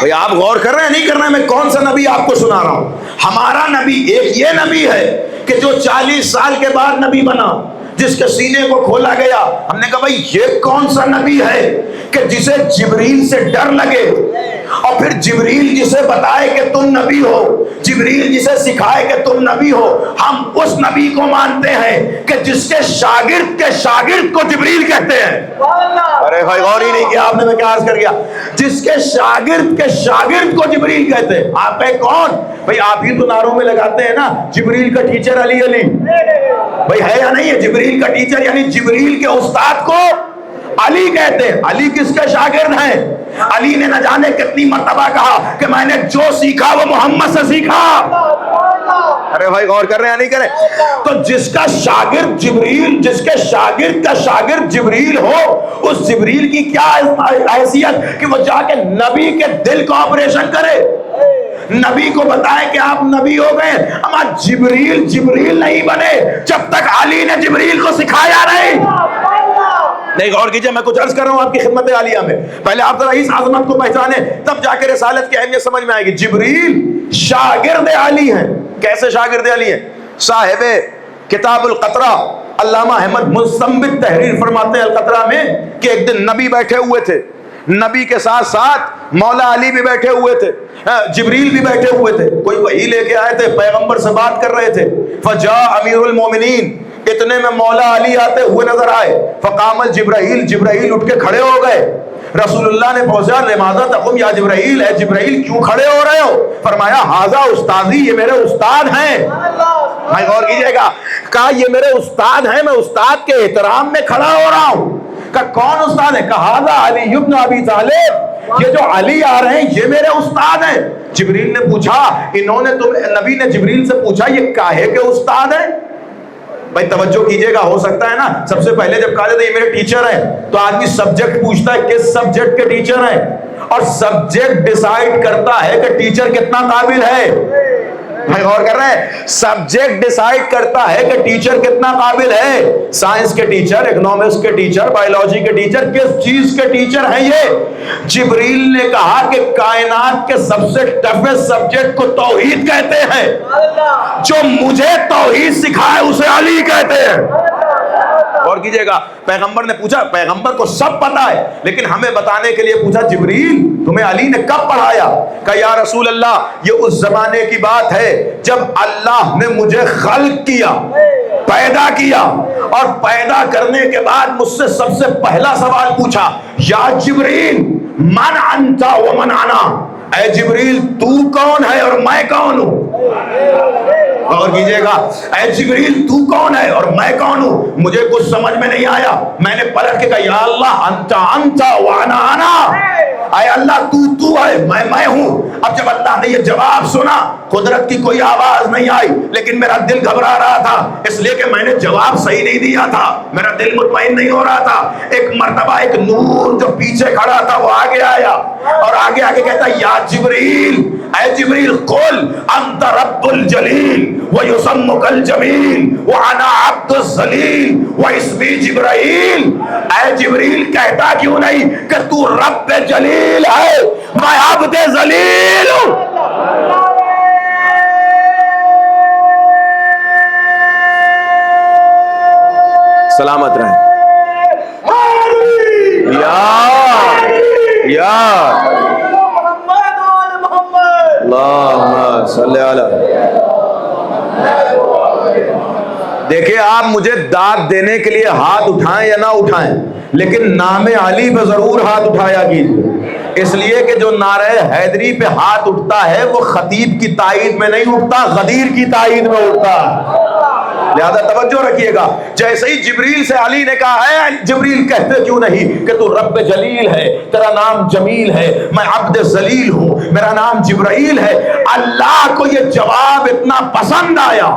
بھئی. آپ غور کر رہے ہیں نہیں کر رہے ہیں؟ میں کون سا نبی آپ کو سنا رہا ہوں. ہمارا نبی ایک یہ نبی ہے کہ جو 40 سال کے بعد نبی بنا، جس کے سینے کو کھولا گیا. ہم نے کہا بھئی یہ کون سا نبی ہے کہ جسے جبریل سے ڈر لگے اور پھر جبریل جسے بتائے کہ تم نبی ہو، جبریل جسے سکھائے کہ تم نبی ہو. ہم اس نبی کو مانتے ہیں کہ جس کے شاگرد کو جبریل کہتے ہیں. ارے بھائی غور ہی نہیں کیا آپ نے، میں کیا عرض کر گیا، جس کے شاگرد کو جبریل کہتے ہیں. آپ کہیں کون؟ بھئی آپ ہی تو نعروں میں لگاتے ہیں نا جبریل کا ٹیچر علی علی. بھئی ہے یا نہیں ہے؟ جبریل کا ٹیچر یعنی جبریل کے استاد کو علی کہتے ہیں. علی کس کے شاگرد ہیں؟ علی نے نہ جانے کتنی مرتبہ کہا کہ میں نے جو سیکھا وہ محمد سے سیکھا. ارے بھائی غور کر رہے ہیں نہیں کریں؟ تو جس کا شاگرد جبریل، جس کے شاگرد کا شاگرد جبریل ہو، اس جبریل کی کیا حیثیت کہ وہ جا کے نبی کے دل کو آپریشن کرے، نبی کو بتائے کہ آپ نبی ہو گئے. اما جبریل نہیں بنے جب تک علی نے جبریل کو سکھایا نہیں. نہیں غور کیجئے، میں کچھ عرض کر رہا ہوں آپ کی خدمت عالیہ میں. پہلے آپ ذرا اس عظمت کو پہچانیں، تب جا کے رسالت کی اہمیت سمجھ میں آئے گی. جبریل شاگرد علی ہیں. کیسے شاگرد علی ہیں؟ صاحب کتاب القطرہ علامہ احمد مستنبط تحریر فرماتے ہیں القطرہ میں کہ ایک دن نبی بیٹھے ہوئے تھے، نبی کے ساتھ ساتھ مولا علی بھی بیٹھے ہوئے تھے، جبریل بھی بیٹھے ہوئے تھے. کوئی وحی لے کے آئے تھے، پیغمبر سے بات کر رہے تھے. فجاء امیر المومنین، اتنے میں مولا علی آتے ہوئے نظر آئے. فقام جبرائیل اٹھ کے کھڑے ہو گئے. رسول اللہ نے پوچھا لماذا تقوم یا جبرائیل، اے جبرائیل کیوں کھڑے ہو رہے ہو؟ فرمایا ھذا استاذی، یہ میرے استاد ہیں. میں غور کیجئے گا، کہا یہ میرے استاد ہیں، میں استاد کے احترام میں کھڑا ہو رہا ہوں. کہ کون استاد ہے؟ کہا ھذا علی بن ابی طالب، یہ جو علی آ رہے ہیں یہ میرے استاد ہیں۔ جبریل نے پوچھا، نبی نے جبریل سے پوچھا یہ کاہے کے استاد ہیں؟ بھائی توجہ کیجئے گا، ہو سکتا ہے نا سب سے پہلے جب کہا جاتا ہے یہ میرے ٹیچر ہیں تو آدمی سبجیکٹ پوچھتا ہے کس سبجیکٹ کے ٹیچر ہیں، اور سبجیکٹ ڈیسائیڈ کرتا ہے کہ ٹیچر کتنا قابل ہے۔ بھائی غور کر رہے ہیں؟ سبجیکٹ ڈیسائیڈ کرتا ہے کہ ٹیچر کتنا قابل ہے۔ سائنس کے ٹیچر، اکنامکس کے ٹیچر، بایولوجی کے ٹیچر، کس چیز کے ٹیچر ہیں یہ؟ جبریل نے کہا کہ کائنات کے سب سے ٹفسٹ سبجیکٹ کو توحید کہتے ہیں، جو مجھے توحید سکھائے اسے علی کہتے ہیں۔ غور کیجئے گا، پیغمبر نے پوچھا، پیغمبر کو سب پتا ہے لیکن ہمیں بتانے کے لیے پوچھا جبریل تمہیں علی نے کب پڑھایا؟ کہ یا رسول اللہ یہ اس زمانے کی بات ہے جب اللہ نے مجھے خلق کیا، پیدا کیا، اور پیدا کرنے کے بعد مجھ سے سب سے پہلا سوال پوچھا یا جبریل من انت ومن انا، اے جبریل تو کون ہے اور میں کون ہوں؟ غور کیجئے گا، اے جبریل تو کون ہے اور میں کون ہوں؟ مجھے کچھ سمجھ میں نہیں آیا، میں نے پلٹ کے کہا یا اللہ انت وانا انا، اے اللہ تو ہے میں ہوں۔ اب جب اللہ نے یہ جواب سنا، قدرت کی کوئی آواز نہیں آئی لیکن میرا دل گھبرا رہا تھا، اس لیے کہ میں نے جواب صحیح نہیں دیا تھا، میرا دل مطمئن نہیں ہو رہا تھا۔ ایک مرتبہ ایک نور جو پیچھے کھڑا تھا وہ آگے آیا اور آگے آگے کہتا یا جبریل، اے جبریل قل انت رب الجلیل ویسمک الجمیل وانا عبد الذلیل واسمی جبرائیل، اے جبریل کہتا کیوں نہیں کہ تو رب جلیل ہے، میں عبد ذلیل ہوں۔ سلامت رہیں۔ یا اللہم صلی علی۔ دیکھیں آپ مجھے داد دینے کے لیے ہاتھ اٹھائیں یا نہ اٹھائیں لیکن نام علی پہ ضرور ہاتھ اٹھایا کیجیے، اس لیے کہ جو نعرہ حیدری پہ ہاتھ اٹھتا ہے وہ خطیب کی تائید میں نہیں اٹھتا، غدیر کی تائید میں اٹھتا ہے۔ لہذا توجہ رکھیے گا، جیسے ہی جبریل سے علی نے کہا ہے جبریل کہتے کیوں نہیں کہ تو رب جلیل ہے، تیرا نام جمیل ہے، میں عبد ذلیل ہوں، میرا نام جبرائیل ہے، اللہ کو یہ جواب اتنا پسند آیا۔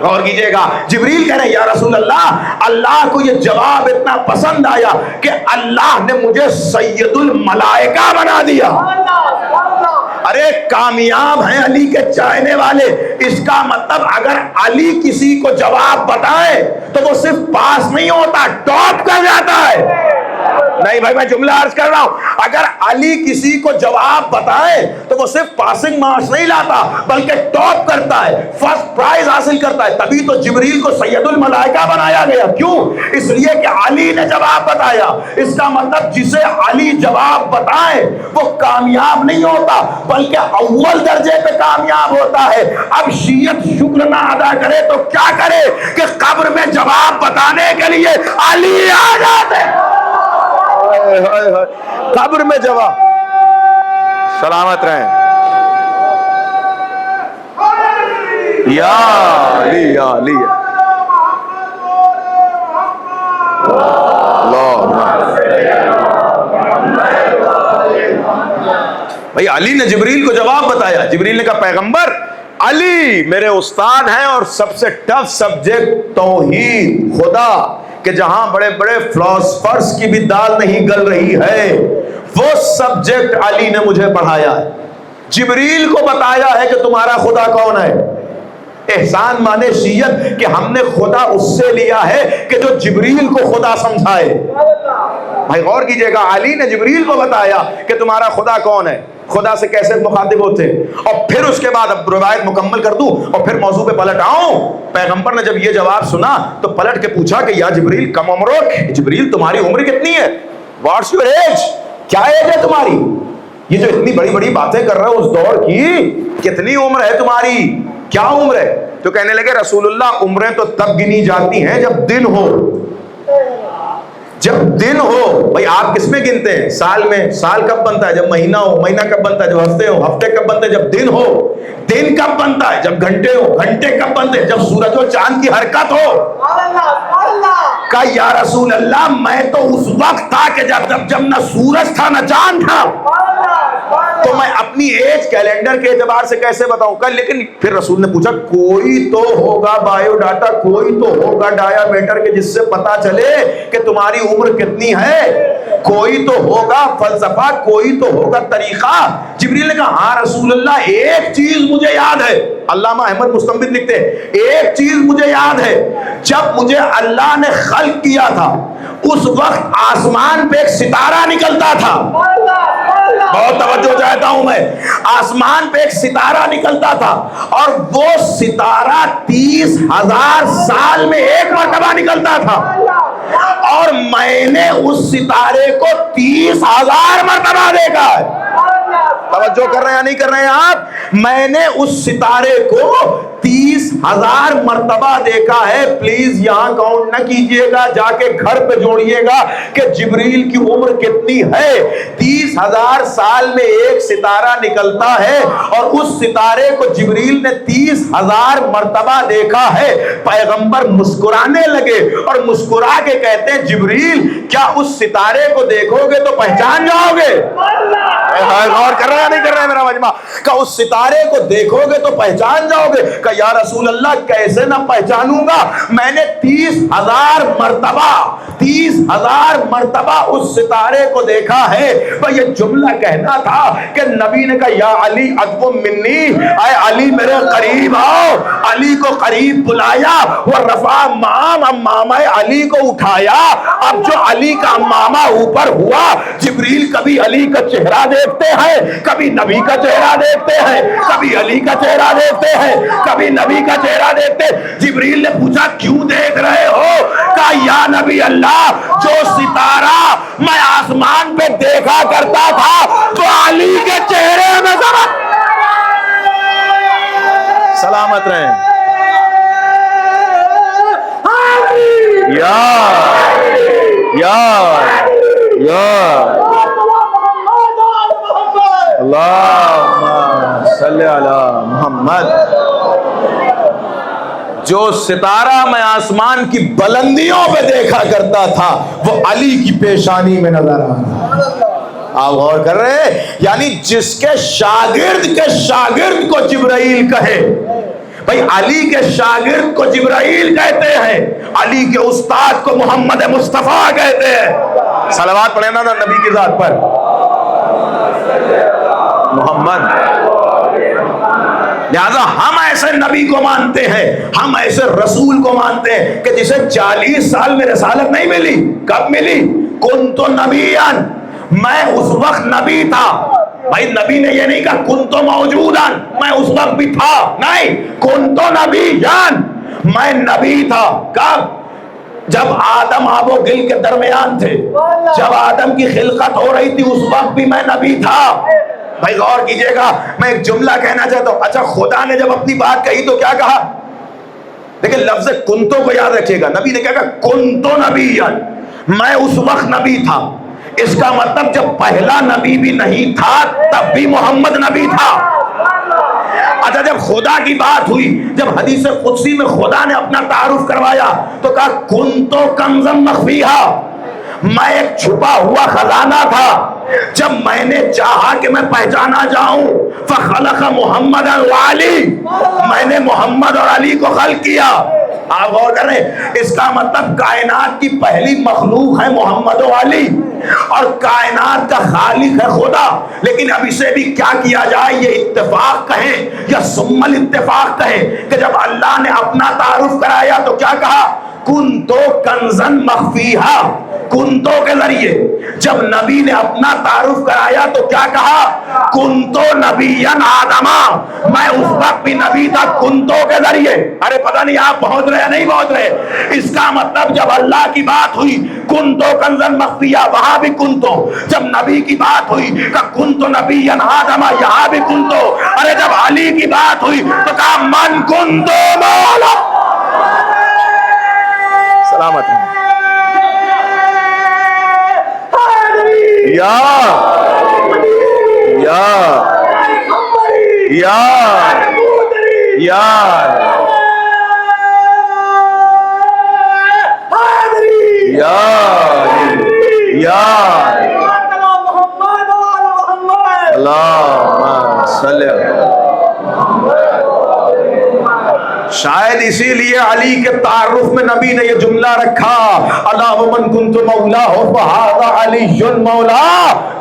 غور کیجئے گا، جبریل کہہ رہے ہیں یا رسول اللہ اللہ کو یہ جواب اتنا پسند آیا کہ اللہ نے مجھے سید الملائکہ بنا دیا۔ ارے کامیاب ہیں علی کے چاہنے والے، اس کا مطلب اگر علی کسی کو جواب بتائے تو وہ صرف پاس نہیں ہوتا، ٹاپ کر جاتا ہے۔ نہیں بھائی میں جملہ عرض کر رہا ہوں، اگر علی کسی کو جواب بتائے تو وہ صرف پاسنگ مارکس نہیں لاتا بلکہ ٹاپ کرتا ہے، فرسٹ پرائز حاصل کرتا ہے۔ تبھی تو جبریل کو سید الملائکہ بنایا گیا، کیوں؟ اس لیے کہ علی نے جواب بتایا۔ اس کا مطلب جسے علی جواب بتائے وہ کامیاب نہیں ہوتا بلکہ اول درجے پہ کامیاب ہوتا ہے۔ اب شیعت شکر نہ ادا کرے تو کیا کرے کہ قبر میں جواب بتانے کے لیے علی آ جاتے، قبر میں جواب۔ سلامت رہیں۔ یا علی یا علی بھائی علی نے جبریل کو جواب بتایا، جبریل نے کہا پیغمبر علی میرے استاد ہیں اور سب سے ٹف سبجیکٹ توحید خدا کہ جہاں بڑے بڑے فلاسفرز کی بھی دال نہیں گل رہی ہے وہ سبجیکٹ علی نے مجھے پڑھایا ہے۔ جبریل کو بتایا ہے کہ تمہارا خدا کون ہے۔ احسان مانے شیعت کہ ہم نے خدا اس سے لیا ہے کہ جو جبریل کو خدا سمجھائے۔ بھائی غور کیجئے گا، علی نے جبریل کو بتایا کہ تمہارا خدا کون ہے، خدا سے کیسے مخاطب ہوتے، اور پھر اس کے بعد اب روایت مکمل کر دوں اور پھر موضوع پہ پلٹ آؤں۔ پیغمبر نے جب یہ جواب سنا تو پلٹ کے پوچھا کہ یا جبریل کم عمرک، جبریل تمہاری عمر کتنی ہے، واٹس یور ایج، کیا ایج ہے تمہاری؟ یہ جو اتنی بڑی بڑی باتیں کر رہے ہو اس دور کی، کتنی عمر ہے تمہاری، کیا عمر ہے؟ تو کہنے لگے رسول اللہ عمریں تو تب گنی جاتی ہیں جب دن ہو، جب دن ہو۔ بھائی آپ کس میں گنتے ہیں؟ سال میں، سال کب بنتا ہے؟ جب مہینہ ہو، مہینہ کب بنتا ہے؟ جب ہفتے ہو، ہفتے کب بنتا ہے؟ جب دن ہو۔ دن کب بنتا ہے؟ جب گھنٹے ہو، گھنٹے کب بنتے ہیں؟ جب سورج و چاند کی حرکت ہو۔ کہا یا رسول اللہ میں تو اس وقت تھا کہ جب نہ سورج تھا نہ چاند تھا، تو میں اپنی ایج کیلنڈر کے اعتبار سے کیسے بتاؤں گا؟ لیکن پھر رسول نے پوچھا کوئی تو ہوگا بایو ڈاٹا، کوئی تو ہوگا ڈایا میٹر کے جس سے پتا چلے کہ تمہاری عمر کتنی ہے، کوئی تو ہوگا فلسفہ، کوئی تو ہوگا طریقہ۔ جبریل نے کہا ہاں رسول اللہ ایک چیز مجھے یاد ہے، علامہ احمد مستنبط لکھتے ہیں ایک چیز مجھے یاد ہے، جب مجھے اللہ نے خلق کیا تھا اس وقت آسمان پہ ایک ستارہ نکلتا تھا، بہت توجہ چاہتا ہوں میں، آسمان پہ ایک ستارہ نکلتا تھا اور وہ ستارہ 30,000 سال میں ایک مرتبہ نکلتا تھا، اور میں نے اس ستارے کو 30,000 مرتبہ دیکھا ہے۔ توجہ کر رہے ہیں یا نہیں کر رہے ہیں آپ؟ میں نے اس ستارے کو 30,000 مرتبہ دیکھا ہے۔ پلیز یہاں کاؤنٹ نہ کیجئے گا، جا کے گھر پہ جوڑیے گا کہ جبریل کی عمر کتنی ہے۔ 30,000 سال میں ایک ستارہ نکلتا ہے اور اس ستارے کو جبریل نے 30,000 مرتبہ دیکھا ہے۔ پیغمبر مسکرانے لگے اور مسکرا کے کہتے ہیں جبریل کیا اس ستارے کو دیکھو گے تو پہچان جاؤ گے؟ غور کر رہے ہیں نہیں کر رہے ہیں میرا مجمع؟ کہ اس ستارے کو دیکھو گے تو پہچان جاؤ گے؟ کہ یا رسول اللہ کیسے نہ پہچانوں گا، میں نے 30,000 مرتبہ اس ستارے کو دیکھا ہے۔ یہ جملہ کہنا تھا کہ نبی نے کہا یا علی ادب منی، اے علی میرے قریب آؤ۔ علی کو قریب بلایا، وہ رفع مامہ علی کو اٹھایا۔ اب جو علی کا امامہ اوپر ہوا، جبریل کبھی علی کا چہرہ دیکھتے ہیں، کبھی نبی کا چہرہ دیکھتے ہیں، کبھی علی کا چہرہ دیکھتے ہیں، کبھی نبی کا چہرہ دیکھتے ہیں۔ جبریل نے پوچھا کیوں دیکھ رہے ہو؟ کہا یا نبی اللہ جو ستارہ میں آسمان پہ دیکھا کرتا تھا تو علی کے چہرے میں سلامت رہیں اللہم صلی علی محمد۔ جو ستارہ میں آسمان کی بلندیوں پہ دیکھا کرتا تھا وہ علی کی پیشانی میں نظر آ رہا۔ آپ غور کر رہے ہیں؟ یعنی جس کے شاگرد کو جبرائیل کہے، بھئی علی کے شاگرد کو جبرائیل کہتے ہیں، علی کے استاد کو محمد مصطفیٰ کہتے ہیں۔ صلوات پڑھیں نا نبی کی ذات پر محمد۔ لہذا ہم ایسے نبی کو مانتے ہیں، ہم ایسے رسول کو مانتے ہیں کہ جسے 40 سال میں رسالت نہیں ملی۔ کب ملی؟ کنت نبیان، میں اس وقت نبی تھا۔ بھائی نبی نے یہ نہیں کہا کنت موجودان، میں اس وقت بھی تھا، نہیں، کنت نبیان، میں نبی تھا۔ کب؟ جب آدم آب و گل کے درمیان تھے، جب آدم کی خلقت ہو رہی تھی اس وقت بھی میں نبی تھا۔ بھائی غور کیجئے گا، میں ایک جملہ کہنا چاہتا ہوں۔ اچھا خدا نے جب اپنی بات کہی تو کیا کہا؟ دیکھیں لفظ کنتو کو یاد رکھیے گا، نبی نے کیا کہا کنتو نبیان، میں اس وقت نبی تھا۔ اس کا مطلب جب پہلا نبی بھی نہیں تھا تب بھی محمد نبی تھا۔ اچھا جب خدا کی بات ہوئی، جب حدیث قدسی میں خدا نے اپنا تعارف کروایا تو کہا کنتو کنزا مخفیہا، میں ایک چھپا ہوا خزانہ تھا، جب میں نے چاہا کہ میں پہچانا جاؤں فخلق محمد وعلی، میں نے محمد اور علی کو خلق کیا۔ آپ غور کریں، اس کا مطلب کائنات کی پہلی مخلوق ہے محمد و علی اور کائنات کا خالق ہے خدا۔ لیکن اب اسے بھی کیا کیا جائے، یہ اتفاق کہیں یا ثم الاتفاق کہیں کہ جب اللہ نے اپنا تعارف کرایا تو کیا کہا کنتو کنزن مخفیہا، کنتو کے ذریعے۔ جب نبی نے اپنا تعارف کرایا تو کیا کہا کنتو نبیًا آدما، میں اس وقت بھی نبی تھا کنتو کے ذریعے۔ ارے پتہ نہیں آپ پہنچ رہے یا نہیں پہنچ رہے؟ اس کا مطلب جب اللہ کی بات ہوئی کنتو کنزن مخفیہ، وہاں بھی کنتو۔ جب نبی کی بات ہوئی کہ کنتو نبیًا آدما، یہاں بھی کنتو۔ ارے جب علی کی بات ہوئی تو کہا من کنتو مولا۔ سلامت ہے یا یا اللہم صلی شاید اسی لیے علی کے تعارف میں نبی نے یہ جملہ رکھا الا ومن کنت مولا فہذا علی مولا،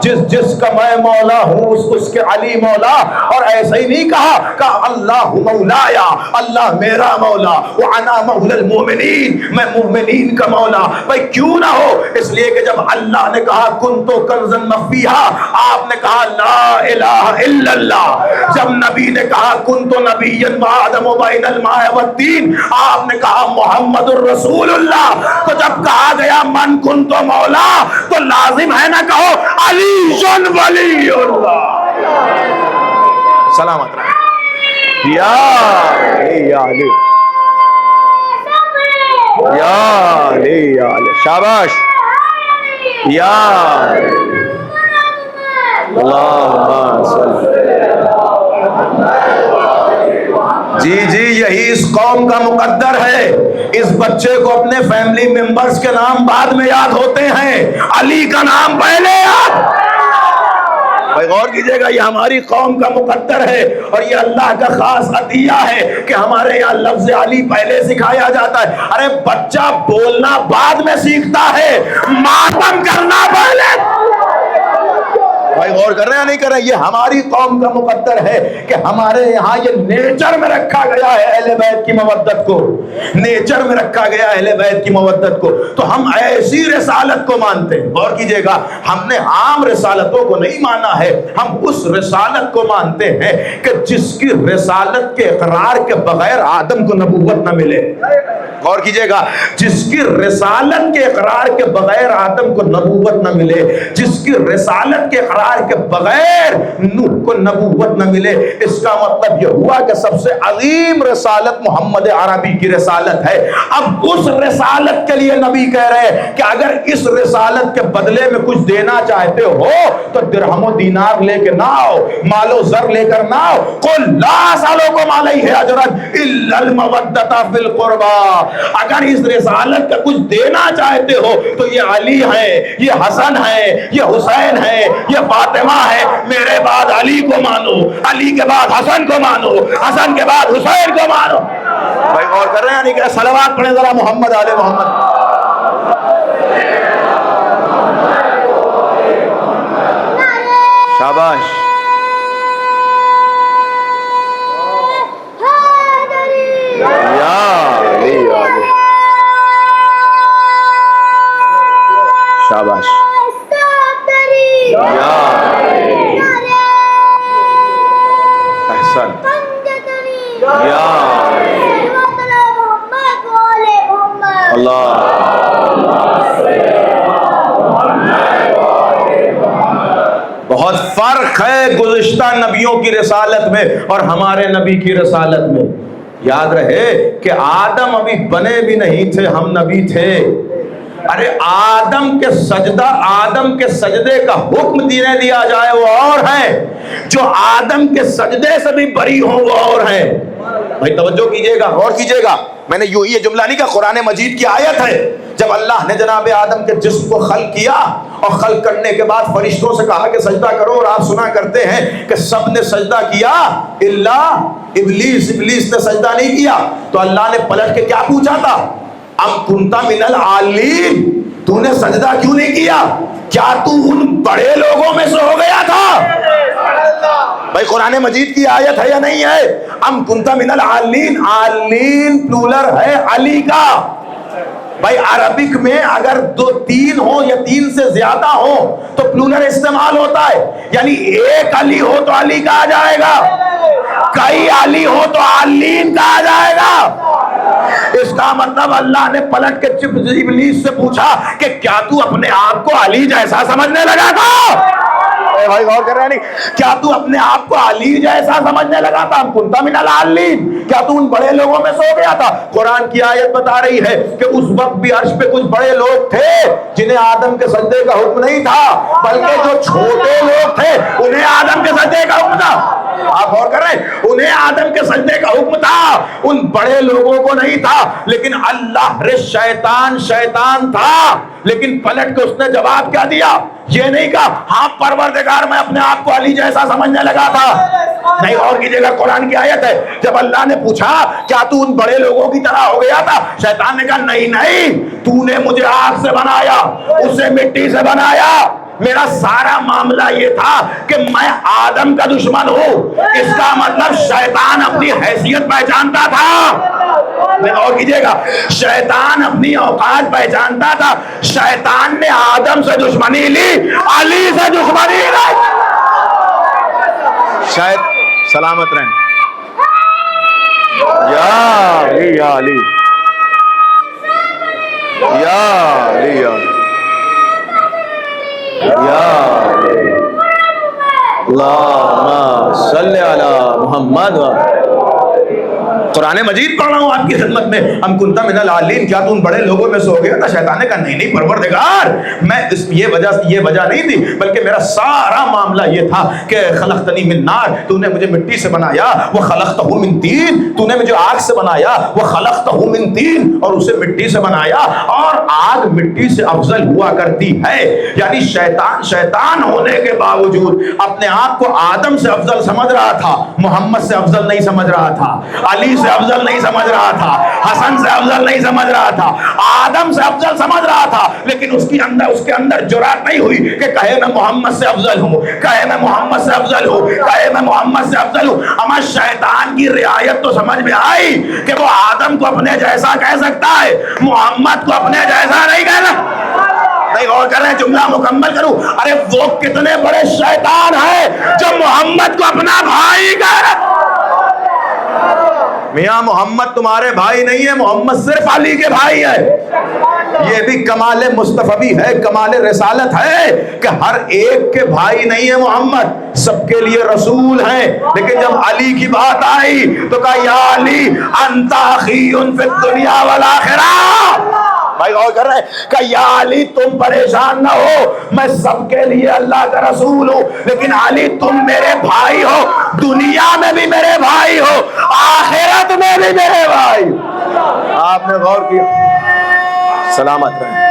جس کا میں مولا ہوں اس کے علی مولا. اور ایسا ہی نہیں کہا کہ اللہ مولایا، اللہ میرا مولا، وانا مولا المؤمنین، میں مومنین کا مولا. بھائی کیوں نہ ہو؟ اس لیے کہ جب اللہ نے کہا کنت کنزا مخفیا، آپ نے کہا لا الہ الا اللہ. جب نبی نے کہا کنت نبیا وآدم بین الماء والدین، آپ نے کہا محمد الرسول اللہ. تو جب کہا گیا من کنت مولا تو لازم ہے نہ کہو علی ولی اللہ. سلامت رہے یا علی یا علی یا علی یا علی. شاباش یا اللہم صلی. جی جی یہی اس قوم کا مقدر ہے. اس بچے کو اپنے فیملی ممبرز کے نام بعد میں یاد ہوتے ہیں، علی کا نام پہلے یاد. بھائی غور کیجئے گا، یہ ہماری قوم کا مقدر ہے اور یہ اللہ کا خاص عطیہ ہے کہ ہمارے یہاں لفظ علی پہلے سکھایا جاتا ہے. ارے بچہ بولنا بعد میں سیکھتا ہے، ماتم کرنا پہلے. بھائی غور کر رہے ہیں نہیں کر رہے ہیں؟ یہ ہماری قوم کا مقدر ہے کہ ہمارے یہاں یہ نیچر میں رکھا گیا ہے اہل بیت کی مودت کو، نیچر میں رکھا گیا اہل بیت کی مودت کو. تو ہم ایسی رسالت کو مانتے ہیں. غور کیجئے گا، ہم نے عام رسالتوں کو نہیں مانا ہے، ہم اس رسالت کو مانتے ہیں کہ جس کی رسالت کے اقرار کے بغیر آدم کو نبوت نہ ملے. غور کیجئے گا، جس کی رسالت کے اقرار کے بغیر آدم کو نبوت نہ ملے، جس کی رسالت کے اقرار کے بغیر نوح کو نبوت نہ ملے. اس کا مطلب یہ ہوا کہ سب سے عظیم رسالت محمد عربی کی رسالت ہے. اب اس رسالت کے لیے نبی کہہ رہے ہیں کہ اگر اس رسالت کے بدلے میں کچھ دینا چاہتے ہو تو درہم و دینار لے کے نہ آؤ، مال و زر لے کر نہ آؤ. قل لا اسألکم علیہ اجرا الا المودۃ فی القربى. اگر اس رسالت کا کچھ دینا چاہتے ہو تو یہ علی ہے، یہ حسن ہے، یہ حسین ہے، یہ فاطمہ ہے. میرے بعد علی کو مانو، علی کے بعد حسن کو مانو، حسن کے بعد حسین کو مانو. بھائی غور کر رہے ہیں نہیں کہ صلوات پڑھیں ذرا محمد آل محمد. شاباش. یا علی یا علی. شاباش. یا احسن. یا اللہ. بہت فرق ہے گزشتہ نبیوں کی رسالت میں اور ہمارے نبی کی رسالت میں. یاد رہے کہ آدم ابھی بنے بھی نہیں تھے، ہم نبی تھے. ارے آدم کے سجدے کا حکم دینے دیا جائے وہ اور ہے، جو آدم کے سجدے سے بھی بری ہوں وہ اور ہیں. بھائی توجہ کیجئے گا، غور کیجئے گا. میں نے یہ جملہ نہیں کہا، قرآن مجید کی آیت ہے. جب اللہ نے جناب آدم کے جسم کو خلق کیا اور خلق کرنے کے بعد فرشتوں سے کہا کہ سجدہ کرو، اور آپ سنا کرتے ہیں کہ سب نے سجدہ کیا الا ابلیس. ابلیس نے سجدہ نہیں کیا. تو اللہ نے پلٹ کے کیا پوچھا تھا؟ ام کنت من العالین، تو نے سجدہ کیوں نہیں کیا؟ کیا تو ان بڑے لوگوں میں سے ہو گیا تھا؟ بھائی قرآن مجید کی آیت ہے یا نہیں ہے؟ ام کنت من العالین، عالین پلورل ہے علی کا. بھائی عربک میں اگر دو تین ہو یا تین سے زیادہ ہو تو پلورل استعمال ہوتا ہے. یعنی ایک علی ہو تو علی کہا جائے گا، کئی علی ہو تو عالین کہا جائے گا. اس کا مطلب اللہ نے پلٹ کے ابلیس سے پوچھا کہ کیا تو اپنے آپ کو علی جیسا سمجھنے لگا تھا؟ بھائی غور کر رہے ہیں نہیں؟ کیا تو اپنے آپ کو علی جیسا سمجھنے لگا تھا؟ ہم کنت من العالین، کیا تو ان بڑے لوگوں میں سے ہو گیا تھا؟ قرآن کی آیت بتا رہی ہے کہ اس وقت بھی عرش پہ کچھ بڑے لوگ تھے جنہیں آدم کے سجدے کا حکم نہیں تھا، بلکہ جو چھوٹے لوگ تھے انہیں آدم کے سجدے کا حکم تھا. آپ غور کر رہے ہیں, انہیں آدم کے سجدے کا حکم تھا, ان بڑے لوگوں کو نہیں تھا. لیکن اللہ رے شیطان تھا, لیکن پلٹ کے اس نے جواب کیا دیا؟ یہ نہیں کہا ہاں پروردگار میں اپنے آپ کو علی جیسا سمجھنے لگا تھا. نہیں, اور کیجئے گا, قرآن کی آیت ہے, جب اللہ نے پوچھا کیا تو ان بڑے لوگوں کی طرح ہو گیا تھا, شیطان نے کہا نہیں, تو نے مجھے آگ سے بنایا, اسے مٹی سے بنایا, میرا سارا معاملہ یہ تھا کہ میں آدم کا دشمن ہوں. اس کا مطلب شیطان اپنی حیثیت پہچانتا تھا. اور کیجئے گا, شیطان اپنی اوقات پہچانتا تھا. شیطان نے آدم سے دشمنی لی, علی سے دشمنی لی. شاید سلامت رہیں. یا علی یا علی یا علی یا علی اللہم صلی علی محمد. قرآن مجید پڑھ رہا ہوں آپ کی خدمت میں. ہم کنتا من العالین, کیا تو ان بڑے لوگوں میں سے ہو گیا تھا؟ شیطان نے کہا نہیں پروردگار, میں یہ وجہ نہیں تھی, بلکہ میرا سارا معاملہ یہ تھا کہ خلقتنی من نار, تو نے مجھے مٹی سے بنایا, وہ خلقتہ من طین, تو نے مجھے آگ سے بنایا, وہ خلقتہ من طین, اور اسے مٹی سے بنایا, اور آگ مٹی سے افضل ہوا کرتی ہے. یعنی شیطان ہونے کے باوجود اپنے آپ کو آدم سے افضل سمجھ رہا تھا, محمد سے افضل نہیں سمجھ رہا تھا, علی سے افضل نہیں سمجھ رہا تھا, حسن سے افضل نہیں سمجھ رہا تھا, آدم سے افضل سمجھ رہا تھا. لیکن اس کے اندر جرات نہیں ہوئی کہ کہے میں محمد سے افضل ہوں, کہے میں محمد سے افضل ہوں, کہے میں محمد سے افضل ہوں. اما شیطان کی رعایت تو سمجھ میں آئی کہ وہ آدم کو اپنے جیسا کہہ سکتا ہے, محمد کو اپنے جیسا نہیں کہنا. نہیں, غور کر رہے ہیں, جملہ مکمل کروں. ارے وہ کتنے بڑے شیطان ہیں جو محمد کو اپنا بھائی کہہ رہے. میاں محمد تمہارے بھائی نہیں ہے, محمد صرف علی کے بھائی ہے. یہ بھی کمال مصطفی ہے, کمال رسالت ہے کہ ہر ایک کے بھائی نہیں ہے محمد, سب کے لیے رسول ہیں. لیکن جب علی کی بات آئی تو کہا یا علی انت اخی فی الدنیا والآخرہ. بھائی غور کر رہے ہیں کہ یا علی تم پریشان نہ ہو, میں سب کے لیے اللہ کا رسول ہوں, لیکن علی تم میرے بھائی ہو, دنیا میں بھی میرے بھائی ہو, آخرت میں بھی میرے بھائی. آپ نے غور کیا؟ سلامت رہیں.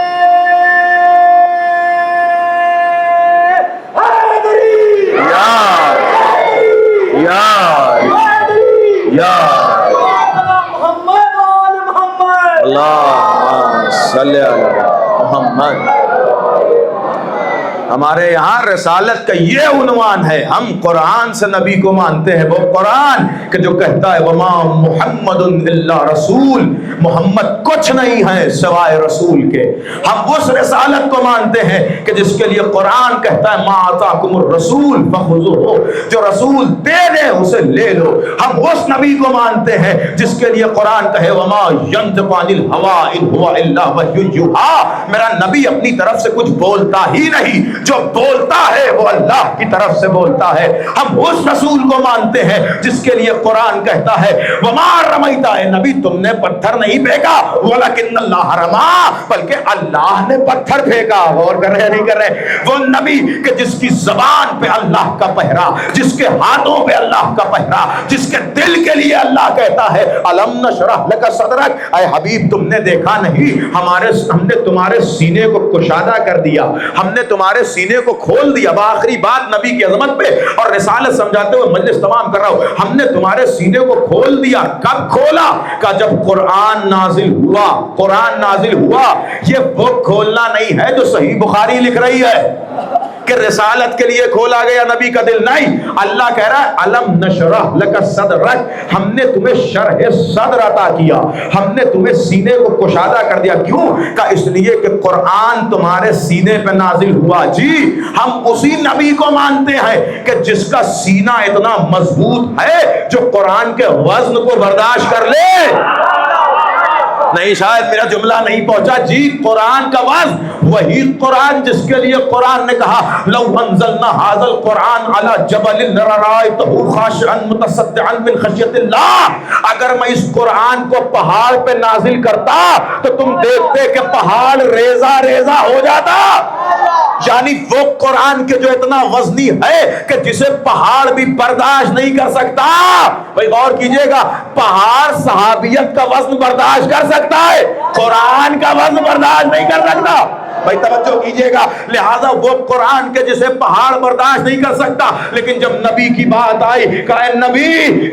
اللہ صلی علی محمد. ہمارے یہاں رسالت کا یہ عنوان ہے, ہم قرآن سے نبی کو مانتے ہیں. وہ قرآن کہ جو کہتا ہے وما محمد الا رسول, محمد کچھ نہیں ہے سوائے رسول کے. ہم اس رسالت کو مانتے ہیں کہ جس کے لیے قرآن کہتا ہے ما آتاکم الرسول فخذوہ, جو رسول دے دے اسے لے لو. ہم اس نبی کو مانتے ہیں جس کے لیے قرآن کہے وما ینطق عن الہوی ان هو الا وحی یوحی, میرا نبی اپنی طرف سے کچھ بولتا ہی نہیں, جو بولتا ہے وہ اللہ کی طرف سے بولتا ہے. ہم اس رسول کو مانتے ہیں جس کے لیے قرآن کہتا ہے وما رمیت, اے نبی تم نے پتھر نہیں پھینکا, ولکن اللہ رما, بلکہ اللہ نے پتھر پھینکا. غور کر رہے نہیں کر رہے؟ وہ نبی کہ جس کی زبان پہ اللہ کا پہرا, جس کے ہاتھوں پہ اللہ کا پہرا, جس کے دل کے لیے اللہ کہتا ہے الم نشرح لک صدرک, اے حبیب تم نے دیکھا نہیں ہم نے تمہارے سینے کو کشادہ کر دیا, ہم نے تمہارے سینے کو کھول دیا. بآخری بات نبی کی عظمت پہ اور رسالت سمجھاتے ہوئے مجلس تمام کر رہا ہوں, ہم نے تمہارے سینے کو کھول دیا. کب کھولا؟ کہ جب قرآن نازل ہوا. قرآن نازل ہوا, یہ وہ کھولنا نہیں ہے جو صحیح بخاری لکھ رہی ہے کہ رسالت کے لیے کھولا گیا نبی کا دل. نہیں, اللہ کہہ رہا ہے الم نشرح لک صدرک, ہم نے تمہیں شرح صدر عطا کیا, ہم نے تمہیں سینے کو کشادہ کر دیا. کیوں؟ کہ اس لیے کہ قرآن تمہارے سینے پہ نازل ہوا. جی ہم اسی نبی کو مانتے ہیں کہ جس کا سینہ اتنا مضبوط ہے جو قرآن کے وزن کو برداشت کر لے. نہیں, شاید میرا جملہ نہیں پہنچا. جی قرآن کا وزن وہی قرآن جس کے لیے قرآن نے کہا لو انزلنا هذا القرآن على جبل لرأيته خاشعا متصدعا من خشية الله, اگر میں اس قرآن کو پہاڑ پہ نازل کرتا تو تم دیکھتے کہ پہاڑ ریزہ ریزہ ہو جاتا. یعنی وہ قرآن کے جو اتنا وزنی ہے کہ جسے پہاڑ بھی برداشت نہیں کر سکتا. بھائی غور کیجئے گا, پہاڑ صحابیت کا وزن برداشت کر سکتا ہے, قرآن کا وزن برداشت نہیں کر سکتا. بھائی توجہ کیجئے گا, لہذا وہ قرآن کے جسے پہاڑ برداشت نہیں کر سکتا, لیکن جب نبی کی بات آئی کہا اے نبی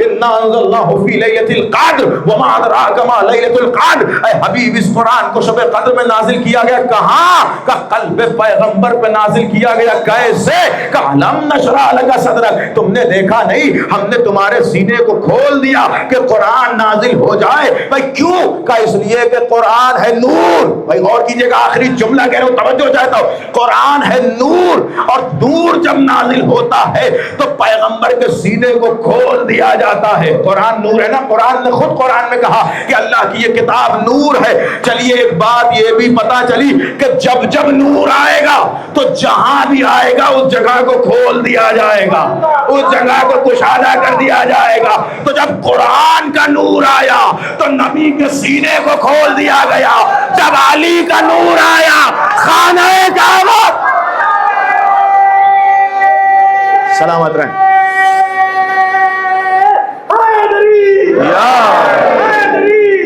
انا انزلناہ فی لیلۃ القدر وما ادراک ما لیلۃ القدر, اے حبیب اس قرآن کو شب قدر میں نازل کیا گیا. کہاں؟ کہ قلب پیغمبر پہ نازل کیا گیا. کیسے؟ کہ الم نشرح لک صدرک, تم نے دیکھا نہیں ہم نے تمہارے سینے کو کھول دیا کہ قرآن نازل ہو جائے. بھائی کیوں؟ کہ اس لیے کہ قرآن ہے نور. بھائی غور کیجئے گا, آخری جملہ کہہ رہا ہوں, توجہ چاہتا ہوں, قرآن ہے نور, اور نور جب نازل ہوتا ہے تو پیغمبر کے سینے کو کھول دیا جاتا ہے. قرآن نور ہے نا, قرآن نے خود قرآن میں کہا کہ اللہ کی یہ کتاب نور ہے. چلیے ایک بات یہ بھی پتا چلی کہ جب جب نور آئے گا تو جہاں بھی آئے گا اس جگہ کو کھول دیا جائے گا, اس جگہ کو کشادہ کر دیا جائے گا. تو جب قرآن کا نور آیا تو نبی کے سینے کو کھول دیا گیا. جب علی کا نور آیا خانہ کعبہ, سلامت رہیں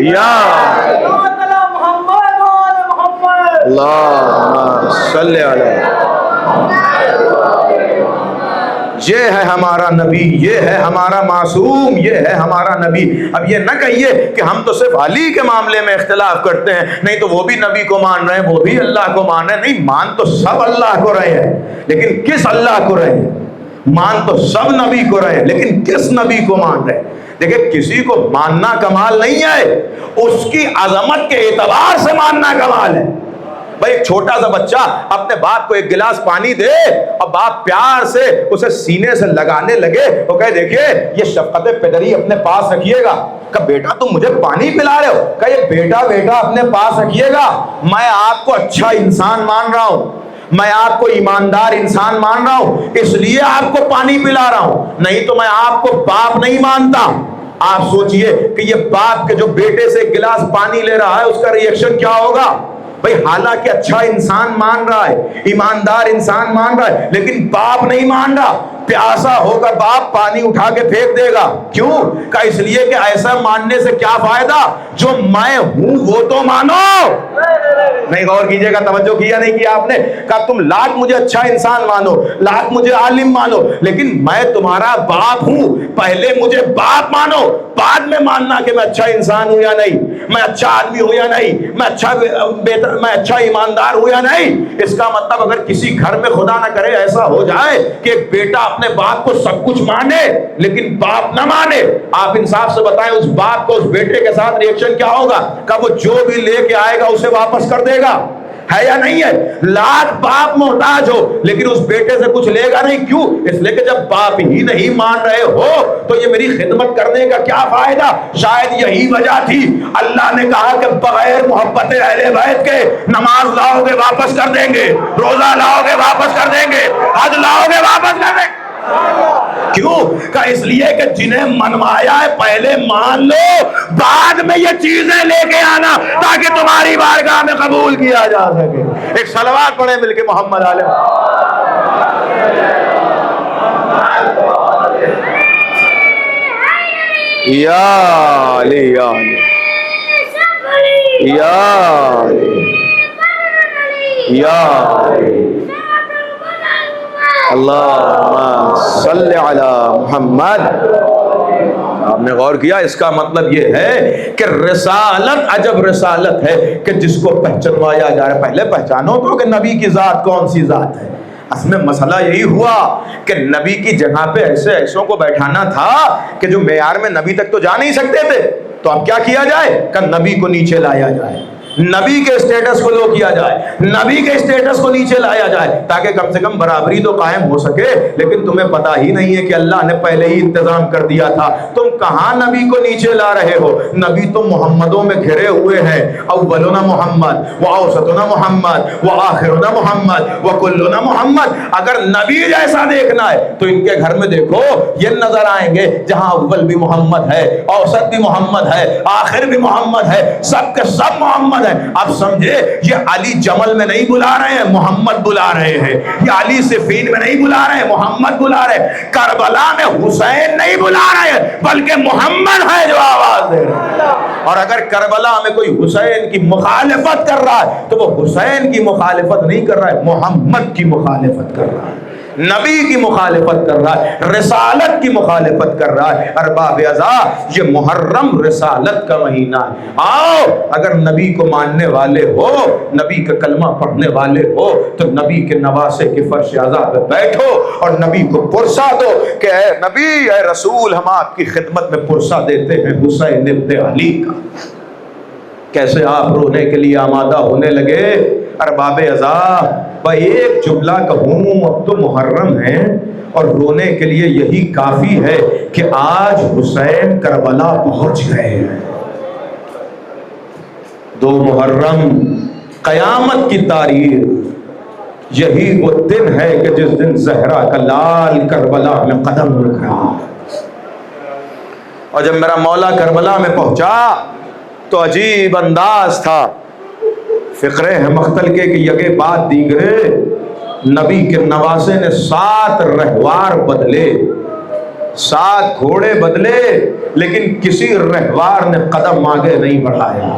یا اللہ صلی علیہ. یہ ہے ہمارا نبی, یہ ہے ہمارا معصوم, یہ ہے ہمارا نبی. اب یہ نہ کہیے کہ ہم تو صرف علی کے معاملے میں اختلاف کرتے ہیں, نہیں تو وہ بھی نبی کو مان رہے ہیں, وہ بھی اللہ کو مان رہے ہیں. نہیں, مان تو سب اللہ کو رہے ہیں, لیکن کس اللہ کو رہے ہیں؟ مان تو سب نبی کو رہے ہیں, لیکن کس نبی کو مان رہے ہیں؟ دیکھیں, کسی کو ماننا کمال نہیں ہے, اس کی عظمت کے اعتبار سے ماننا کمال ہے. بھائی ایک چھوٹا سا بچہ اپنے باپ کو ایک گلاس پانی دے اور باپ پیار سے اسے سینے سے لگانے لگے, وہ کہے دیکھیے یہ شفقت پدری اپنے پاس رکھیے گا. کہ بیٹا تم مجھے پانی پلا رہے ہو, کہ یہ بیٹا اپنے پاس رکھیے گا, میں آپ کو اچھا انسان مان رہا ہوں, میں آپ کو ایماندار انسان مان رہا ہوں, اس لیے آپ کو پانی پلا رہا ہوں, نہیں تو میں آپ کو باپ نہیں مانتا. آپ سوچئے کہ یہ باپ کے جو بیٹے سے ایک گلاس پانی لے رہا ہے اس کا ری ایکشن کیا ہوگا. بھئی حالانکہ اچھا انسان مان رہا ہے, ایماندار انسان مان رہا ہے, لیکن باپ نہیں مان رہا. پیاسا ہوگا باپ پانی اٹھا کے پھینک دے گا. کیوں؟ کہ اس لیے کہ ایسا ماننے سے کیا فائدہ, جو میں ہوں وہ تو مانو. نہیں غور کیجئے گا, توجہ کیا نہیں کیا آپ نے, کہا تم لاکھ مجھے اچھا انسان مانو, لاکھ مجھے عالم مانو, لیکن میں تمہارا باپ ہوں, پہلے مجھے باپ مانو, بعد میں ماننا کہ میں اچھا انسان ہوں یا نہیں, میں اچھا آدمی ہوں یا نہیں, میں اچھا ایماندار ہوں یا نہیں. اس کا مطلب اگر کسی گھر میں خدا نہ کرے ایسا ہو جائے کہ ایک بیٹا اپنے باپ کو سب کچھ مانے لیکن باپ نہ مانے, آپ انصاف سے بتائیں اس باپ کو اس بیٹے کے ساتھ ری ایکشن کیا ہوگا؟ کہ وہ جو بھی لے کے آئے گا اسے واپس کر دے گا, ہے یا نہیں ہے؟ لاکھ باپ محتاج ہو لیکن اس بیٹے سے کچھ لے گا نہیں. کیوں؟ اس لیے کہ جب باپ ہی نہیں مان رہے ہو تو یہ میری خدمت کرنے کا کیا فائدہ. شاید یہی وجہ تھی اللہ نے کہا کہ بغیر محبت اہل بیت کے نماز لاؤ گے واپس کر دیں گے, روزہ لاؤ گے واپس کر دیں گے, حج لاؤ گے واپس کر دیں گے. کیوں؟ کہ اس لیے کہ جنہیں منوایا ہے پہلے مان لو, بعد میں یہ چیزیں لے کے آنا تاکہ تمہاری بارگاہ میں قبول کیا جا سکے. ایک صلوات پڑھیں مل کے محمد علیہ. یا علی یا علی یا یا اللہ صلی علی محمد. آپ نے غور کیا, اس کا مطلب یہ ہے کہ رسالت عجب رسالت ہے کہ جس کو پہچانوایا جائے. پہلے پہچانو تو کہ نبی کی ذات کون سی ذات ہے. اصل میں مسئلہ یہی ہوا کہ نبی کی جگہ پہ ایسوں کو بیٹھانا تھا کہ جو معیار میں نبی تک تو جا نہیں سکتے تھے, تو اب کیا کیا جائے کہ نبی کو نیچے لایا جائے, نبی کے اسٹیٹس کو لو کیا جائے, نبی کے اسٹیٹس کو نیچے لایا جائے تاکہ کم سے کم برابری تو قائم ہو سکے. لیکن تمہیں پتا ہی نہیں ہے کہ اللہ نے پہلے ہی انتظام کر دیا تھا. تم کہاں نبی کو نیچے لا رہے ہو؟ نبی تو محمدوں میں گھرے ہوئے ہیں, اولنا محمد و اوسطنا محمد و آخرنا محمد و کلنا محمد. اگر نبی جیسا دیکھنا ہے تو ان کے گھر میں دیکھو, یہ نظر آئیں گے جہاں اول بھی محمد ہے, اوسط بھی محمد ہے, آخر بھی محمد ہے, سب کے سب محمد آواز ہے. اب سمجھے یہ علی جمل میں نہیں بلا رہے ہیں, محمد بلا رہے ہیں. یہ علی صفین میں نہیں بلا رہے ہیں, محمد بلا رہے ہیں. کربلا میں حسین نہیں بلا رہے ہیں بلکہ محمد ہے جو آواز دے رہے ہیں. اور اگر کربلا میں کوئی حسین کی مخالفت کر رہا ہے تو وہ حسین کی مخالفت نہیں کر رہا ہے, محمد کی مخالفت کر رہا ہے, نبی کی مخالفت کر رہا ہے, رسالت کی مخالفت کر رہا ہے. ارباب ازا, یہ محرم رسالت کا مہینہ ہے. آؤ اگر نبی کو ماننے والے ہو, نبی کا کلمہ پڑھنے والے ہو, تو نبی کے نواسے کے فرش ازا پہ بیٹھو اور نبی کو پرسا دو کہ اے نبی, اے رسول, ہم آپ کی خدمت میں پرسا دیتے ہیں حسین ابن علی کا. کیسے آپ رونے کے لیے آمادہ ہونے لگے. ارباب ازا, بھائی ایک جملہ کہوں, اب تو محرم ہے اور رونے کے لیے یہی کافی ہے کہ آج حسین کربلا پہنچ گئے ہیں. 2 محرم قیامت کی تاریخ, یہی وہ دن ہے کہ جس دن زہرا کا لال کربلا میں قدم رکھ رہا. اور جب میرا مولا کربلا میں پہنچا تو عجیب انداز تھا. فقرے ہے مختل کے کہ یگے بات دیگرے, نبی کے نواسے نے 7 رہوار بدلے, 7 گھوڑے بدلے, لیکن کسی رہوار نے قدم آگے نہیں بڑھایا.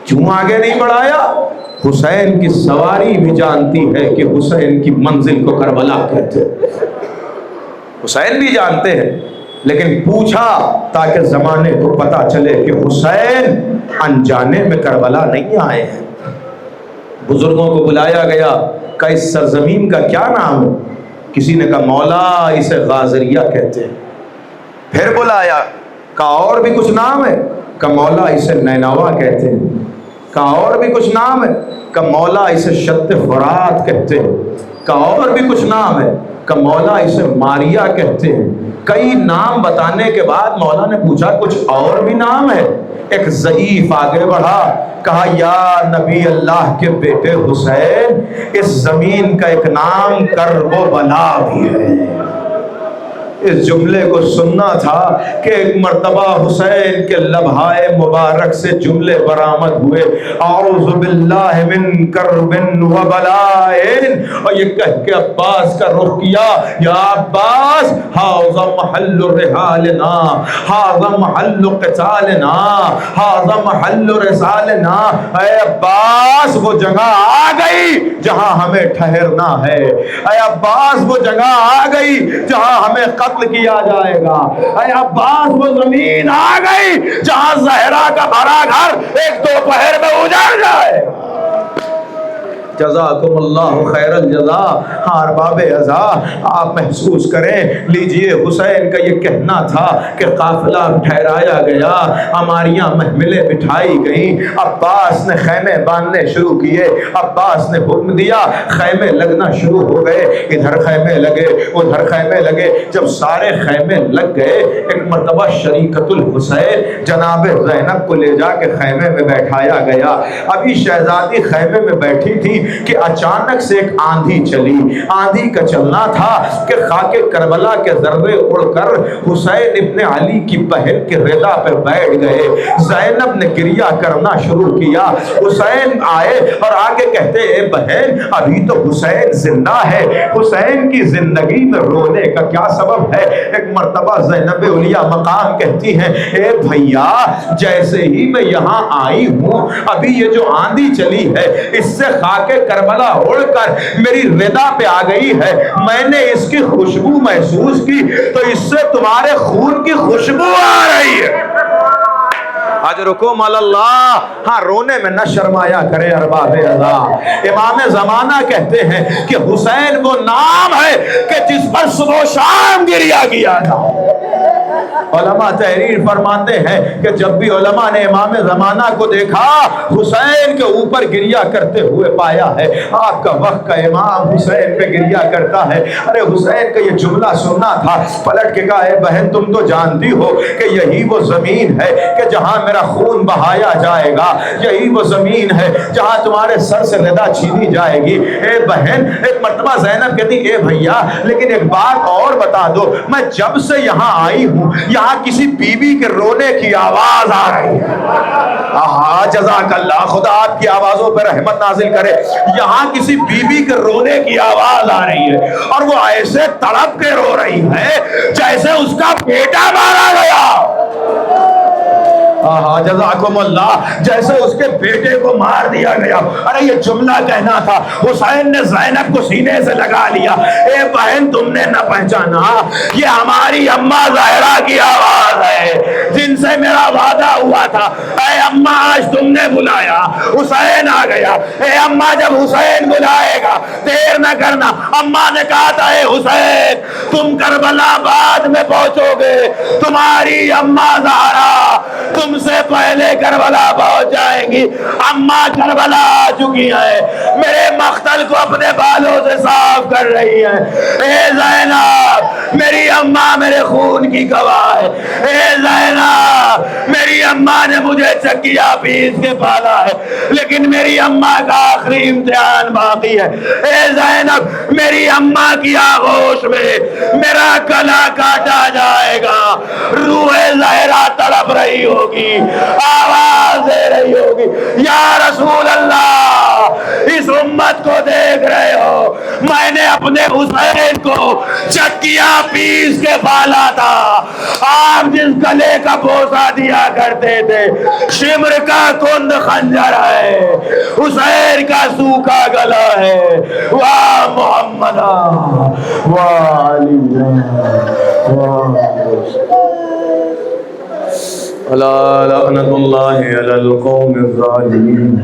کیوں آگے نہیں بڑھایا؟ حسین کی سواری بھی جانتی ہے کہ حسین کی منزل کو کربلا کہتے ہیں. حسین بھی جانتے ہیں, لیکن پوچھا تاکہ زمانے کو پتا چلے کہ حسین انجانے میں کربلا نہیں آئے ہیں. بزرگوں کو بلایا گیا کہ اس سرزمین کا کیا نام ہے؟ کسی نے کہا مولا اسے غازریہ کہتے ہیں. پھر بلایا, کہا اور بھی کچھ نام ہے؟ کہا مولا اسے نینوا کہتے ہیں. کہا اور بھی کچھ نام ہے؟ کہا مولا اسے شط فرات کہتے ہیں. کہا اور بھی کچھ نام ہے؟ کہا مولا اسے ماریا کہتے ہیں. کئی نام بتانے کے بعد مولا نے پوچھا کچھ اور بھی نام ہے؟ ایک ضعیف آگے بڑھا, کہا یا نبی اللہ کے بیٹے حسین, اس زمین کا ایک نام کرب و بلا بھی ہے. اس جملے کو سننا تھا کہ ایک مرتبہ حسین کے لبہائے مبارک سے جملے برآمد ہوئے, اعوذ باللہ من کرب و بلائن, اور یہ کہہ کے عباس کا رخ کیا, یا عباس ھذا محل رحالنا, ھذا محل قتالنا, ھذا محل رسالنا. اے عباس وہ جگہ آ گئی جہاں ہمیں ٹھہرنا ہے. اے عباس وہ جگہ آ گئی جہاں ہمیں قتل کیا جائے گا. اے عباس وہ زمین آ گئی جہاں زہرا کا بھرا گھر ایک دوپہر میں اجڑ جائے. جزاکم اللہ خیر الجزا. ہاں ارباب ازا, آپ محسوس کریں لیجئے, حسین کا یہ کہنا تھا کہ قافلہ ٹھہرایا گیا, ہماریاں محملیں بٹھائی گئیں, عباس نے خیمے باندھنے شروع کیے, عباس نے حکم دیا, خیمے لگنا شروع ہو گئے, ادھر خیمے لگے ادھر خیمے لگے. جب سارے خیمے لگ گئے, ایک مرتبہ شریکت الحسین جناب زینب کو لے جا کے خیمے میں بیٹھایا گیا. ابھی شہزادی خیمے میں بیٹھی تھی کہ اچانک سے ایک آندھی چلی. آندھی کا چلنا تھا کہ خاک کربلا کے ذرے اڑ کر حسین ابن علی کی بہن کے رضا پہ بیٹھ گئے. زینب نے گریہ کرنا شروع کیا. حسین آئے اور آگے کہتے اے بہن, ابھی تو حسین زندہ ہے, حسین کی زندگی میں رونے کا کیا سبب ہے؟ ایک مرتبہ زینب اولیاء مقام کہتی ہیں اے بھیا, جیسے ہی میں یہاں آئی ہوں, ابھی یہ جو آندھی چلی ہے اس سے خاک کربلا اڑ کر میری رضا پہ آ گئی ہے. میں نے اس کی خوشبو محسوس کی تو اس سے تمہارے خون کی خوشبو آ رہی ہے. اجرکم علی اللہ. ہاں رونے میں نہ شرمایا کرے ارباب ازا. امام زمانہ کہتے ہیں کہ حسین وہ نام ہے کہ جس پر صبح و شام گریہ کیا جائے. علماء تحریر فرماتے ہیں کہ جب بھی علماء نے امام زمانہ کو دیکھا حسین کے اوپر گریہ کرتے ہوئے پایا ہے. آپ کا وقت کا امام حسین پہ گریہ کرتا ہے. ارے حسین کا یہ جملہ سننا تھا, پلٹ کے کہا اے بہن تم تو جانتی ہو کہ یہی وہ زمین ہے کہ جہاں میرا خون بہایا جائے گا, یہی وہ زمین ہے جہاں تمہارے سر سے رضا چھینی جائے گی. اے بہن, ایک مرتبہ زینب کہتی اے بھیا لیکن ایک بات اور بتا دو, میں جب سے یہاں آئی ہوں یہاں کسی بیوی کے رونے کی آواز آ رہی ہے. آہا جزاک اللہ, خدا آپ کی آوازوں پہ رحمت نازل کرے. یہاں کسی بیوی کے رونے کی آواز آ رہی ہے اور وہ ایسے تڑپ کے رو رہی ہے جیسے اس کا بیٹا مارا گیا. آہا جزاکم اللہ, جیسے اس کے بیٹے کو مار دیا گیا. ارے یہ جملہ کہنا تھا. حسین نے زینب کو سینے سے لگا لیا. اے بہن, تم نے نہ پہچانا, یہ ہماری اماں زہرا کی آواز ہے جن سے میرا وعدہ ہوا تھا. اے اماں, آج تم نے بلایا, حسین آ گیا. اے اماں, جب حسین بلائے گا دیر نہ کرنا. اماں نے کہا تھا اے حسین, تم کربلا بعد میں پہنچو گے, تمہاری اماں زہرا تم سے پہلے کربلا پہنچ جائیں گی. اماں کربلا آ چکی ہے, میرے مقتل کو اپنے بالوں سے صاف کر رہی ہے. اے زینب, میری اماں میرے خون کی گواہ ہے. اے زینب, میری اماں نے مجھے چکیا پیس کے پالا ہے, لیکن میری اماں کا آخری امتحان باقی ہے. اے زینب, میری اماں کی آغوش میں میرا گلا کاٹا جائے گا. روح زہرا تڑپ رہی ہوگی, آواز دے رہی ہوگی, یا رسول اللہ, اس امت کو دیکھ رہے ہو, میں نے اپنے حسین کو چکیا پیس کے پالا تھا. آپ جس گلے کا بوسہ دیا کرتے تھے شمر کا کند خنجر ہے, حسین کا سوکھا گلا ہے. واہ محمد واہ علی الا لعنت اللہ علی القوم الظالمین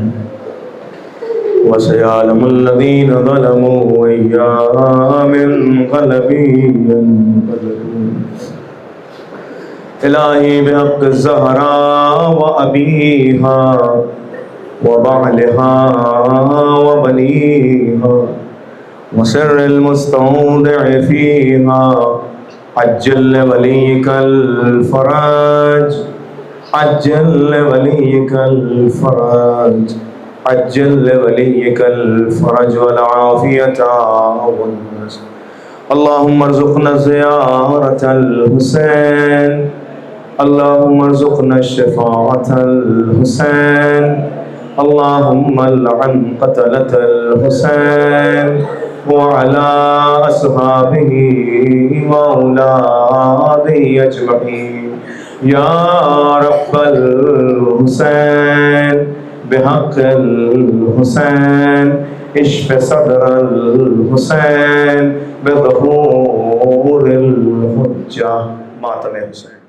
وسيعلم الذين ظلموا أيام منقلب ينقلبون. إلهي بحق الزهراء وأبيها وبعلها وبنيها وسر المستودع فيها, عجل لوليك الفرج, عجل لوليك الفرج, عجل لوليك الفرج والعافية والنصر. اللهم ارزقنا زيارة الحسين, اللهم ارزقنا الشفاعة الحسين, اللهم لعن قتلة الحسين وعلى أصحابه وأولاده أجمعين. يا رب الحسين بحق الحسين اشف صدر الحسين بظهور الحجة. ماتم حسین.